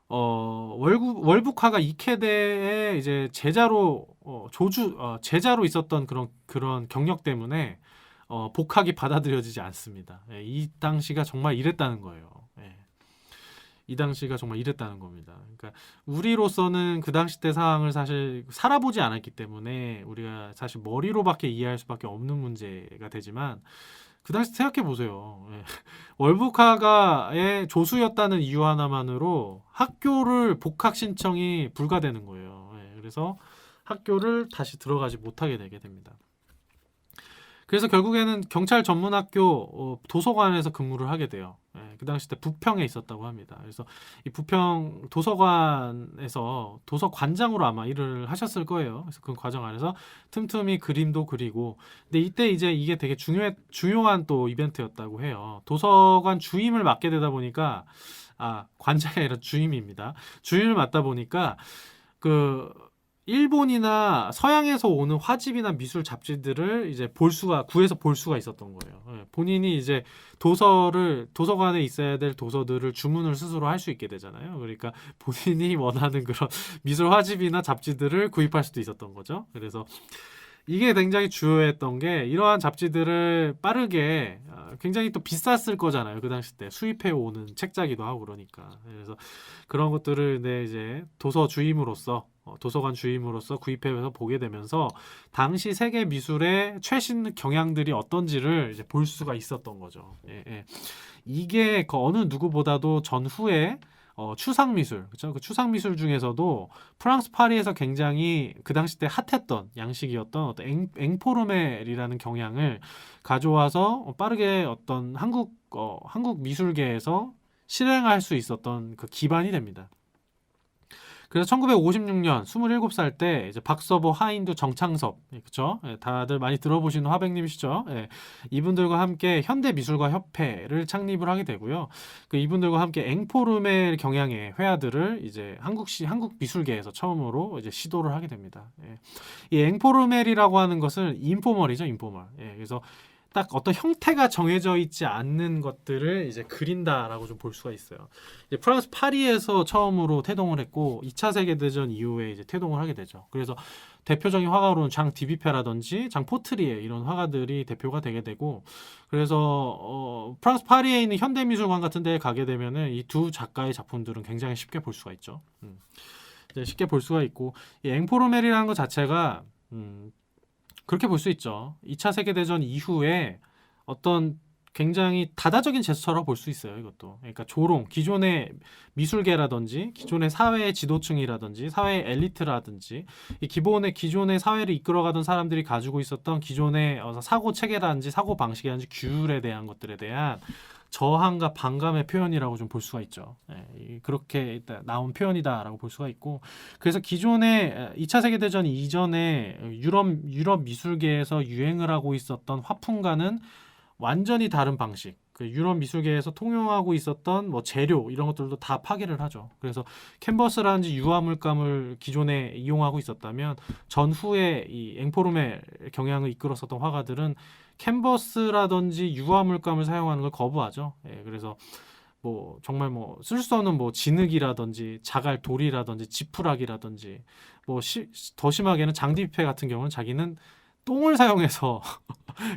[SPEAKER 2] 월북화가 이케대에 이제 제자로 제자로 있었던 그런 경력 때문에 복학이 받아들여지지 않습니다. 예, 이 당시가 정말 이랬다는 거예요. 예. 이 당시가 정말 이랬다는 겁니다. 그러니까 우리로서는 그 당시 때 상황을 사실 살아보지 않았기 때문에 우리가 사실 머리로밖에 이해할 수밖에 없는 문제가 되지만 그 당시 생각해 보세요. 예. 월북화가의 조수였다는 이유 하나만으로 학교를 복학 신청이 불가되는 거예요. 예. 그래서 학교를 다시 들어가지 못하게 되게 됩니다. 그래서 결국에는 경찰 전문학교 도서관에서 근무를 하게 돼요. 예, 그 당시 때 부평에 있었다고 합니다. 그래서 이 부평 도서관에서 도서관장으로 아마 일을 하셨을 거예요. 그래서 그 과정 안에서 틈틈이 그림도 그리고, 근데 이때 이제 이게 되게 중요한 또 이벤트였다고 해요. 도서관 주임을 맡게 되다 보니까, 관장이 아니라 주임입니다. 주임을 맡다 보니까 그 일본이나 서양에서 오는 화집이나 미술 잡지들을 이제 구해서 볼 수가 있었던 거예요. 예, 본인이 이제 도서관에 있어야 될 도서들을 주문을 스스로 할 수 있게 되잖아요. 그러니까 본인이 원하는 그런 미술 화집이나 잡지들을 구입할 수도 있었던 거죠. 그래서 이게 굉장히 주요했던 게, 이러한 잡지들을 빠르게, 굉장히 또 비쌌을 거잖아요. 그 당시 때 수입해 오는 책자기도 하고 그러니까. 그래서 그런 것들을 이제 도서관 주임으로서 구입해서 보게 되면서 당시 세계 미술의 최신 경향들이 어떤지를 이제 볼 수가 있었던 거죠. 예, 예. 이게 그 어느 누구보다도 전후에 추상 미술, 그렇죠? 그 추상 미술 중에서도 프랑스 파리에서 굉장히 그 당시 때 핫했던 양식이었던 어떤 앵포르멜이라는 경향을 가져와서 빠르게 어떤 한국 미술계에서 실행할 수 있었던 그 기반이 됩니다. 그래서 1956년 27살 때 이제 박서보, 하인두, 정창섭, 그렇죠? 예, 다들 많이 들어보시는 화백님이시죠? 예, 이분들과 함께 현대미술가 협회를 창립을 하게 되고요. 그 이분들과 함께 앵포르멜 경향의 회화들을 이제 한국 미술계에서 처음으로 이제 시도를 하게 됩니다. 예. 이 앵포르멜이라고 하는 것은 인포멀이죠, 인포멀. 예, 그래서 딱 어떤 형태가 정해져 있지 않는 것들을 이제 그린다라고 좀 볼 수가 있어요. 이제 프랑스 파리에서 처음으로 태동을 했고 2차 세계대전 이후에 이제 태동을 하게 되죠. 그래서 대표적인 화가로는 장 디비페라든지 장 포트리에 이런 화가들이 대표가 되게 되고, 그래서 프랑스 파리에 있는 현대미술관 같은 데에 가게 되면은 이 두 작가의 작품들은 굉장히 쉽게 볼 수가 있죠. 쉽게 볼 수가 있고, 이 앵포르멜이라는 것 자체가 그렇게 볼 수 있죠. 2차 세계대전 이후에 어떤 굉장히 다다적인 제스처라고 볼 수 있어요. 이것도. 그러니까 기존의 미술계라든지 기존의 사회의 지도층이라든지 사회의 엘리트라든지 기존의 사회를 이끌어가던 사람들이 가지고 있었던 기존의 사고 체계라든지 사고 방식이라든지 규율에 대한 것들에 대한 저항과 반감의 표현이라고 좀 볼 수가 있죠. 예, 그렇게 나온 표현이다라고 볼 수가 있고, 그래서 기존의 2차 세계대전 이전에 유럽 미술계에서 유행을 하고 있었던 화풍과는 완전히 다른 방식, 그 유럽 미술계에서 통용하고 있었던 뭐 재료 이런 것들도 다 파괴를 하죠. 그래서 캔버스라든지 유화 물감을 기존에 이용하고 있었다면 전후에 이 앵포르멜 경향을 이끌었었던 화가들은 캔버스라든지 유화 물감을 사용하는 걸 거부하죠. 예, 그래서 뭐 정말 뭐 쓸 수 없는 뭐 진흙이라든지 자갈 돌이라든지 지푸라기라든지 뭐 더 심하게는 장디페 같은 경우는 자기는 똥을 사용해서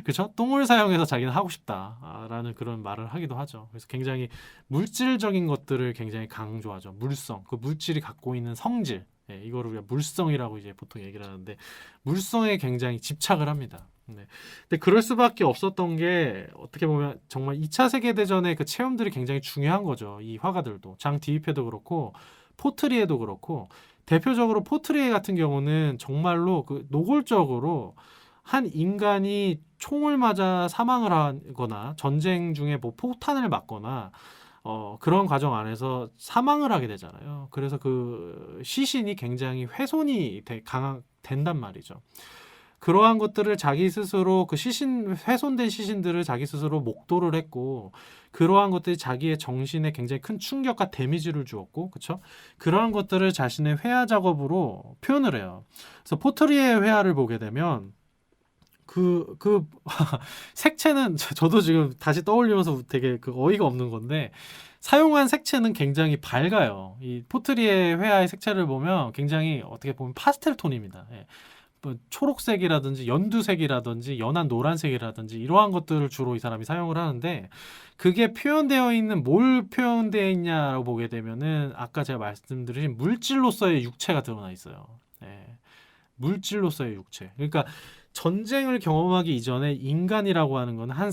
[SPEAKER 2] 그렇죠? 똥을 사용해서 자기는 하고 싶다라는 그런 말을 하기도 하죠. 그래서 굉장히 물질적인 것들을 굉장히 강조하죠. 물성, 그 물질이 갖고 있는 성질, 예, 이거를 우리가 물성이라고 이제 보통 얘기를 하는데 물성에 굉장히 집착을 합니다. 네. 근데 그럴 수밖에 없었던 게 어떻게 보면 정말 2차 세계대전의 그 체험들이 굉장히 중요한 거죠. 이 화가들도 장 디비페도 그렇고 포트리에도 그렇고, 대표적으로 포트리에 같은 경우는 정말로 그 노골적으로 한 인간이 총을 맞아 사망을 하거나 전쟁 중에 뭐 폭탄을 맞거나 그런 과정 안에서 사망을 하게 되잖아요. 그래서 그 시신이 굉장히 훼손이 된단 말이죠. 그러한 것들을 자기 스스로 훼손된 시신들을 자기 스스로 목도를 했고, 그러한 것들이 자기의 정신에 굉장히 큰 충격과 데미지를 주었고, 그렇죠? 그러한 것들을 자신의 회화 작업으로 표현을 해요. 그래서 포트리에 회화를 보게 되면 그 색채는 저도 지금 다시 떠올리면서 되게 어이가 없는 건데, 사용한 색채는 굉장히 밝아요. 이 포트리에 회화의 색채를 보면 굉장히 어떻게 보면 파스텔 톤입니다. 예. 뭐 초록색이라든지 연두색이라든지 연한 노란색이라든지 이러한 것들을 주로 이 사람이 사용을 하는데 그게 표현되어 있는 뭘 표현되어 있냐라고 보게 되면은 아까 제가 말씀드린 물질로서의 육체가 드러나 있어요. 예. 물질로서의 육체. 그러니까 전쟁을 경험하기 이전에 인간이라고 하는 건 한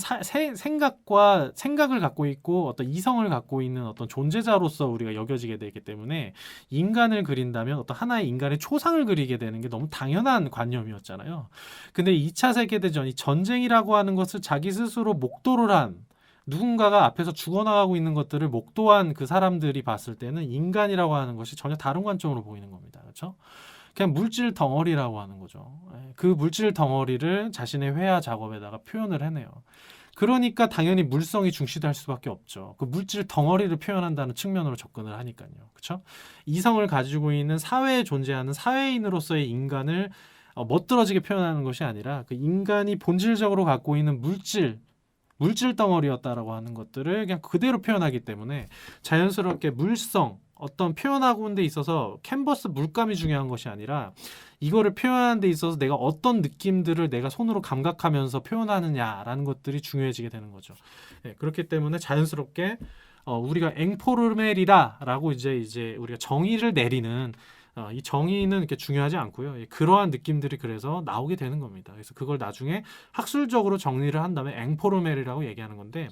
[SPEAKER 2] 생각을 갖고 있고 어떤 이성을 갖고 있는 어떤 존재자로서 우리가 여겨지게 되기 때문에 인간을 그린다면 어떤 하나의 인간의 초상을 그리게 되는 게 너무 당연한 관념이었잖아요. 근데 2차 세계대전, 이 전쟁이라고 하는 것을 자기 스스로 목도를 한 누군가가 앞에서 죽어나가고 있는 것들을 목도한 그 사람들이 봤을 때는 인간이라고 하는 것이 전혀 다른 관점으로 보이는 겁니다. 그렇죠? 그냥 물질 덩어리라고 하는 거죠. 그 물질 덩어리를 자신의 회화 작업에다가 표현을 해내요. 그러니까 당연히 물성이 중시될 수밖에 없죠. 그 물질 덩어리를 표현한다는 측면으로 접근을 하니까요. 그렇죠? 이성을 가지고 있는 사회에 존재하는 사회인으로서의 인간을 멋들어지게 표현하는 것이 아니라 그 인간이 본질적으로 갖고 있는 물질 덩어리였다라고 하는 것들을 그냥 그대로 표현하기 때문에 자연스럽게 물성, 어떤 표현하는 데 있어서 캔버스 물감이 중요한 것이 아니라 이거를 표현하는 데 있어서 내가 어떤 느낌들을 내가 손으로 감각하면서 표현하느냐라는 것들이 중요해지게 되는 거죠. 네, 그렇기 때문에 자연스럽게 우리가 앵포르멜이다라고 이제 우리가 정의를 내리는 이 정의는 이렇게 중요하지 않고요. 그러한 느낌들이 그래서 나오게 되는 겁니다. 그래서 그걸 나중에 학술적으로 정리를 한 다음에 앵포르멜이라고 얘기하는 건데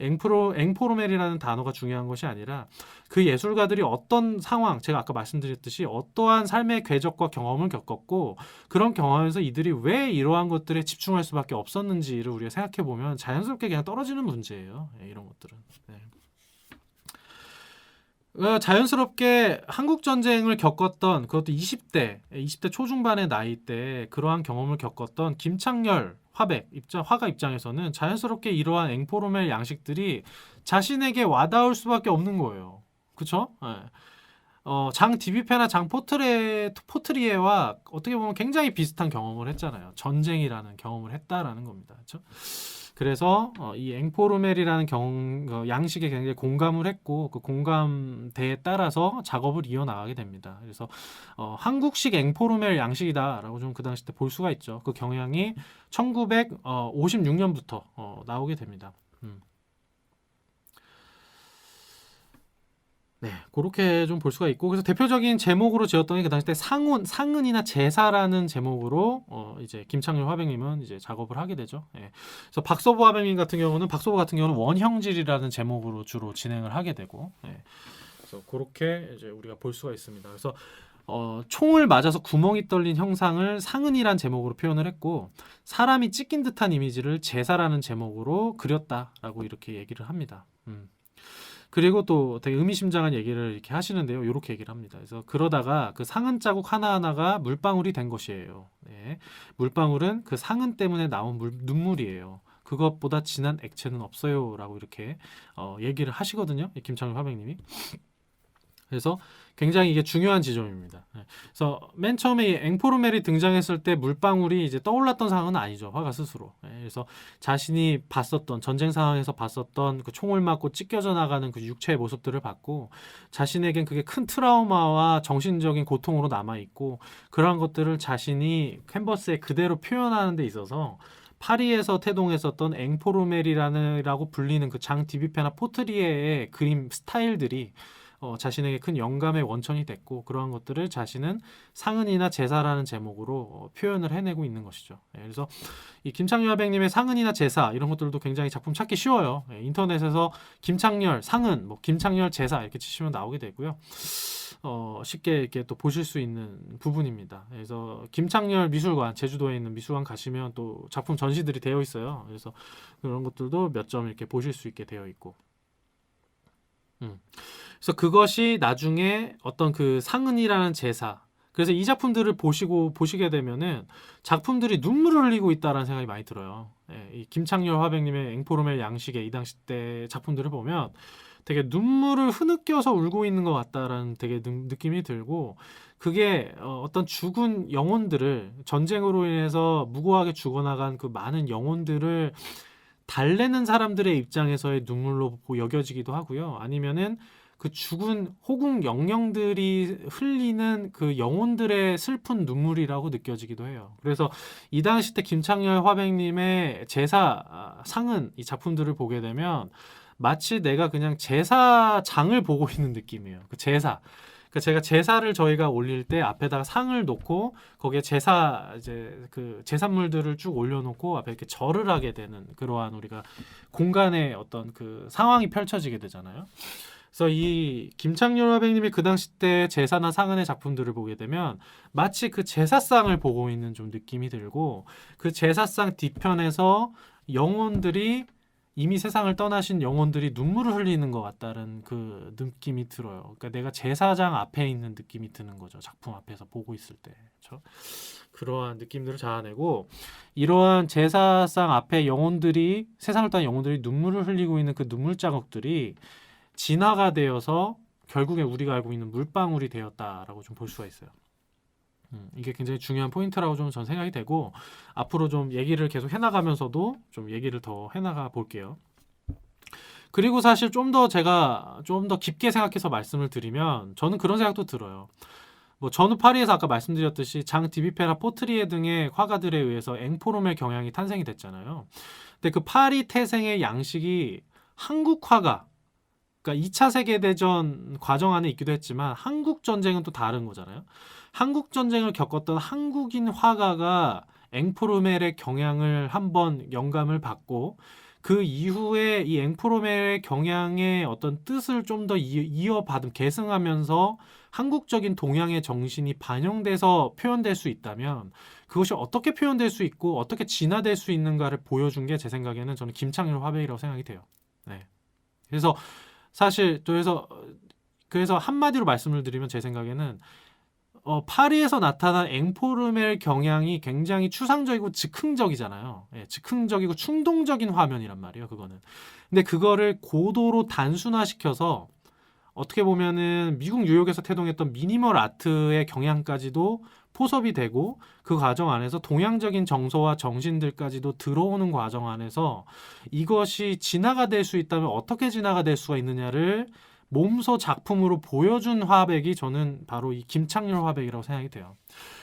[SPEAKER 2] 앵포르멜이라는 단어가 중요한 것이 아니라 그 예술가들이 어떤 상황, 제가 아까 말씀드렸듯이 어떠한 삶의 궤적과 경험을 겪었고 그런 경험에서 이들이 왜 이러한 것들에 집중할 수밖에 없었는지를 우리가 생각해 보면 자연스럽게 그냥 떨어지는 문제예요. 이런 것들은. 네. 자연스럽게 한국 전쟁을 겪었던 그것도 20대 초중반의 나이 때 그러한 경험을 겪었던 김창렬 화가 입장에서는 자연스럽게 이러한 앵포르멜 양식들이 자신에게 와닿을 수밖에 없는 거예요. 그렇죠? 네. 장 디비페나 장 포트리에와 어떻게 보면 굉장히 비슷한 경험을 했잖아요. 전쟁이라는 경험을 했다라는 겁니다. 그렇죠? 그래서 이 앵포르멜이라는 양식에 굉장히 공감을 했고 그 공감대에 따라서 작업을 이어나가게 됩니다. 그래서 한국식 앵포르멜 양식이다라고 좀 그 당시 때 볼 수가 있죠. 그 경향이 1956년부터 나오게 됩니다. 네, 그렇게 좀 볼 수가 있고 그래서 대표적인 제목으로 지었던 게 그 당시 때 상은이나 제사라는 제목으로 이제 김창렬 화백님은 이제 작업을 하게 되죠. 예. 그래서 박서보 같은 경우는 원형질이라는 제목으로 주로 진행을 하게 되고, 예. 그래서 그렇게 이제 우리가 볼 수가 있습니다. 그래서 총을 맞아서 구멍이 뚫린 형상을 상은이란 제목으로 표현을 했고 사람이 찢긴 듯한 이미지를 제사라는 제목으로 그렸다라고 이렇게 얘기를 합니다. 그리고 또 되게 의미심장한 얘기를 이렇게 하시는데요. 이렇게 얘기를 합니다. 그래서 그러다가 그 상은 자국 하나하나가 물방울이 된 것이에요. 네. 물방울은 그 상은 때문에 나온 눈물이에요. 그것보다 진한 액체는 없어요라고 이렇게 얘기를 하시거든요. 김창렬 화백님이. 그래서 굉장히 이게 중요한 지점입니다. 그래서 맨 처음에 이 앵포르멜이 등장했을 때 물방울이 이제 떠올랐던 상황은 아니죠. 화가 스스로. 그래서 자신이 봤었던 전쟁 상황에서 봤었던 그 총을 맞고 찢겨져 나가는 그 육체의 모습들을 봤고 자신에겐 그게 큰 트라우마와 정신적인 고통으로 남아 있고 그러한 것들을 자신이 캔버스에 그대로 표현하는 데 있어서 파리에서 태동했었던 앵포르멜이라고 불리는 그 장 디비페나 포트리에의 그림 스타일들이 자신에게 큰 영감의 원천이 됐고 그러한 것들을 자신은 상은이나 제사라는 제목으로 표현을 해내고 있는 것이죠. 그래서 이 김창렬 화백님의 상은이나 제사 이런 것들도 굉장히 작품 찾기 쉬워요. 인터넷에서 김창렬 상은, 김창렬 제사 이렇게 치시면 나오게 되고요. 쉽게 이렇게 또 보실 수 있는 부분입니다. 그래서 김창렬 미술관, 제주도에 있는 미술관 가시면 또 작품 전시들이 되어 있어요. 그래서 그런 것들도 몇 점 이렇게 보실 수 있게 되어 있고. 그래서 그것이 나중에 어떤 그 상은이라는 제사. 그래서 이 작품들을 보시게 되면은 작품들이 눈물을 흘리고 있다라는 생각이 많이 들어요. 이 김창렬 화백님의 앵포르멜 양식의 이 당시 때 작품들을 보면 되게 눈물을 흐느껴서 울고 있는 것 같다라는 되게 느낌이 들고 그게 어떤 죽은 영혼들을 전쟁으로 인해서 무고하게 죽어나간 그 많은 영혼들을 달래는 사람들의 입장에서의 눈물로 여겨지기도 하고요. 아니면은 그 죽은 호국 영령들이 흘리는 그 영혼들의 슬픈 눈물이라고 느껴지기도 해요. 그래서 이 당시 때 김창렬 화백님의 제사 상은 이 작품들을 보게 되면 마치 내가 그냥 제사장을 보고 있는 느낌이에요. 그 제사. 그러니까 제가 제사를 저희가 올릴 때 앞에다가 상을 놓고 거기에 제사 이제 그 제산물들을 쭉 올려놓고 앞에 이렇게 절을 하게 되는 그러한 우리가 공간의 어떤 그 상황이 펼쳐지게 되잖아요. 그래서 이 김창렬 화백님이 그 당시 때 제사나 상은의 작품들을 보게 되면 마치 그 제사상을 보고 있는 좀 느낌이 들고 그 제사상 뒤편에서 영혼들이 이미 세상을 떠나신 영혼들이 눈물을 흘리는 것 같다는 그 느낌이 들어요. 그러니까 내가 제사장 앞에 있는 느낌이 드는 거죠. 작품 앞에서 보고 있을 때. 그렇죠? 그러한 느낌들을 자아내고 이러한 제사상 앞에 영혼들이 세상을 떠난 영혼들이 눈물을 흘리고 있는 그 눈물 자국들이 진화가 되어서 결국에 우리가 알고 있는 물방울이 되었다라고 좀 볼 수가 있어요. 이게 굉장히 중요한 포인트라고 좀 전 생각이 되고 앞으로 좀 얘기를 계속 해나가면서도 좀 얘기를 더 해나가 볼게요. 그리고 사실 좀 더 제가 좀 더 깊게 생각해서 말씀을 드리면 저는 그런 생각도 들어요. 뭐 전후 파리에서 아까 말씀드렸듯이 장 디비페나 포트리에 등의 화가들에 의해서 앵포로멜 경향이 탄생이 됐잖아요. 근데 그 파리 태생의 양식이 한국 화가 그러니까 2차 세계대전 과정 안에 있기도 했지만 한국 전쟁은 또 다른 거잖아요. 한국 전쟁을 겪었던 한국인 화가가 앵포로멜의 경향을 한번 영감을 받고 그 이후에 이 앵포로멜의 경향의 어떤 뜻을 좀 더 이어받음 계승하면서 한국적인 동양의 정신이 반영돼서 표현될 수 있다면 그것이 어떻게 표현될 수 있고 어떻게 진화될 수 있는가를 보여준 게 제 생각에는 저는 김창렬 화백이라고 생각이 돼요. 네. 그래서 사실 그래서 한마디로 말씀을 드리면 제 생각에는 파리에서 나타난 앵포르멜 경향이 굉장히 추상적이고 즉흥적이잖아요. 예, 즉흥적이고 충동적인 화면이란 말이에요. 그거는. 근데 그거를 고도로 단순화시켜서 어떻게 보면은 미국 뉴욕에서 태동했던 미니멀 아트의 경향까지도 포섭이 되고 그 과정 안에서 동양적인 정서와 정신들까지도 들어오는 과정 안에서 이것이 진화가 될 수 있다면 어떻게 진화가 될 수가 있느냐를 몸소 작품으로 보여준 화백이 저는 바로 이 김창렬 화백이라고 생각이 돼요.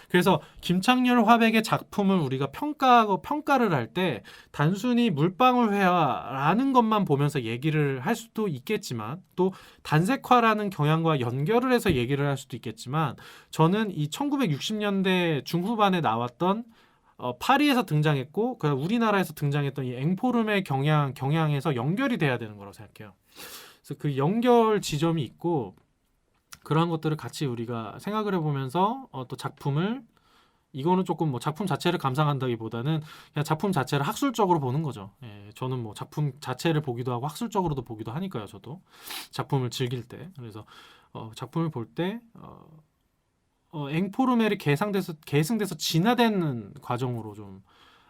[SPEAKER 2] 그래서 김창렬 화백의 작품을 우리가 평가를 할 때 단순히 물방울 회화라는 것만 보면서 얘기를 할 수도 있겠지만 또 단색화라는 경향과 연결을 해서 얘기를 할 수도 있겠지만 저는 이 1960년대 중후반에 나왔던 파리에서 등장했고 우리나라에서 등장했던 이 앵포름의 경향에서 연결이 돼야 되는 거라고 생각해요. 그래서 그 연결 지점이 있고 그러한 것들을 같이 우리가 생각을 해보면서 또 작품을 이거는 조금 뭐 작품 자체를 감상한다기보다는 그냥 작품 자체를 학술적으로 보는 거죠. 예, 저는 뭐 작품 자체를 보기도 하고 학술적으로도 보기도 하니까요. 저도 작품을 즐길 때 그래서 작품을 볼 때 앵포르멜이 계승돼서 진화되는 과정으로 좀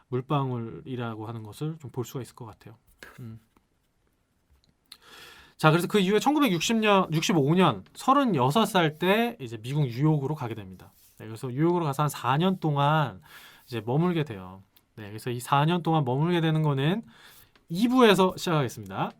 [SPEAKER 2] 물방울이라고 하는 것을 좀 볼 수가 있을 것 같아요. 자, 그래서 그 이후에 1965년 36살 때 이제 미국 뉴욕으로 가게 됩니다. 네, 그래서 뉴욕으로 가서 한 4년 동안 이제 머물게 돼요. 네, 그래서 이 4년 동안 머물게 되는 거는 2부에서 시작하겠습니다.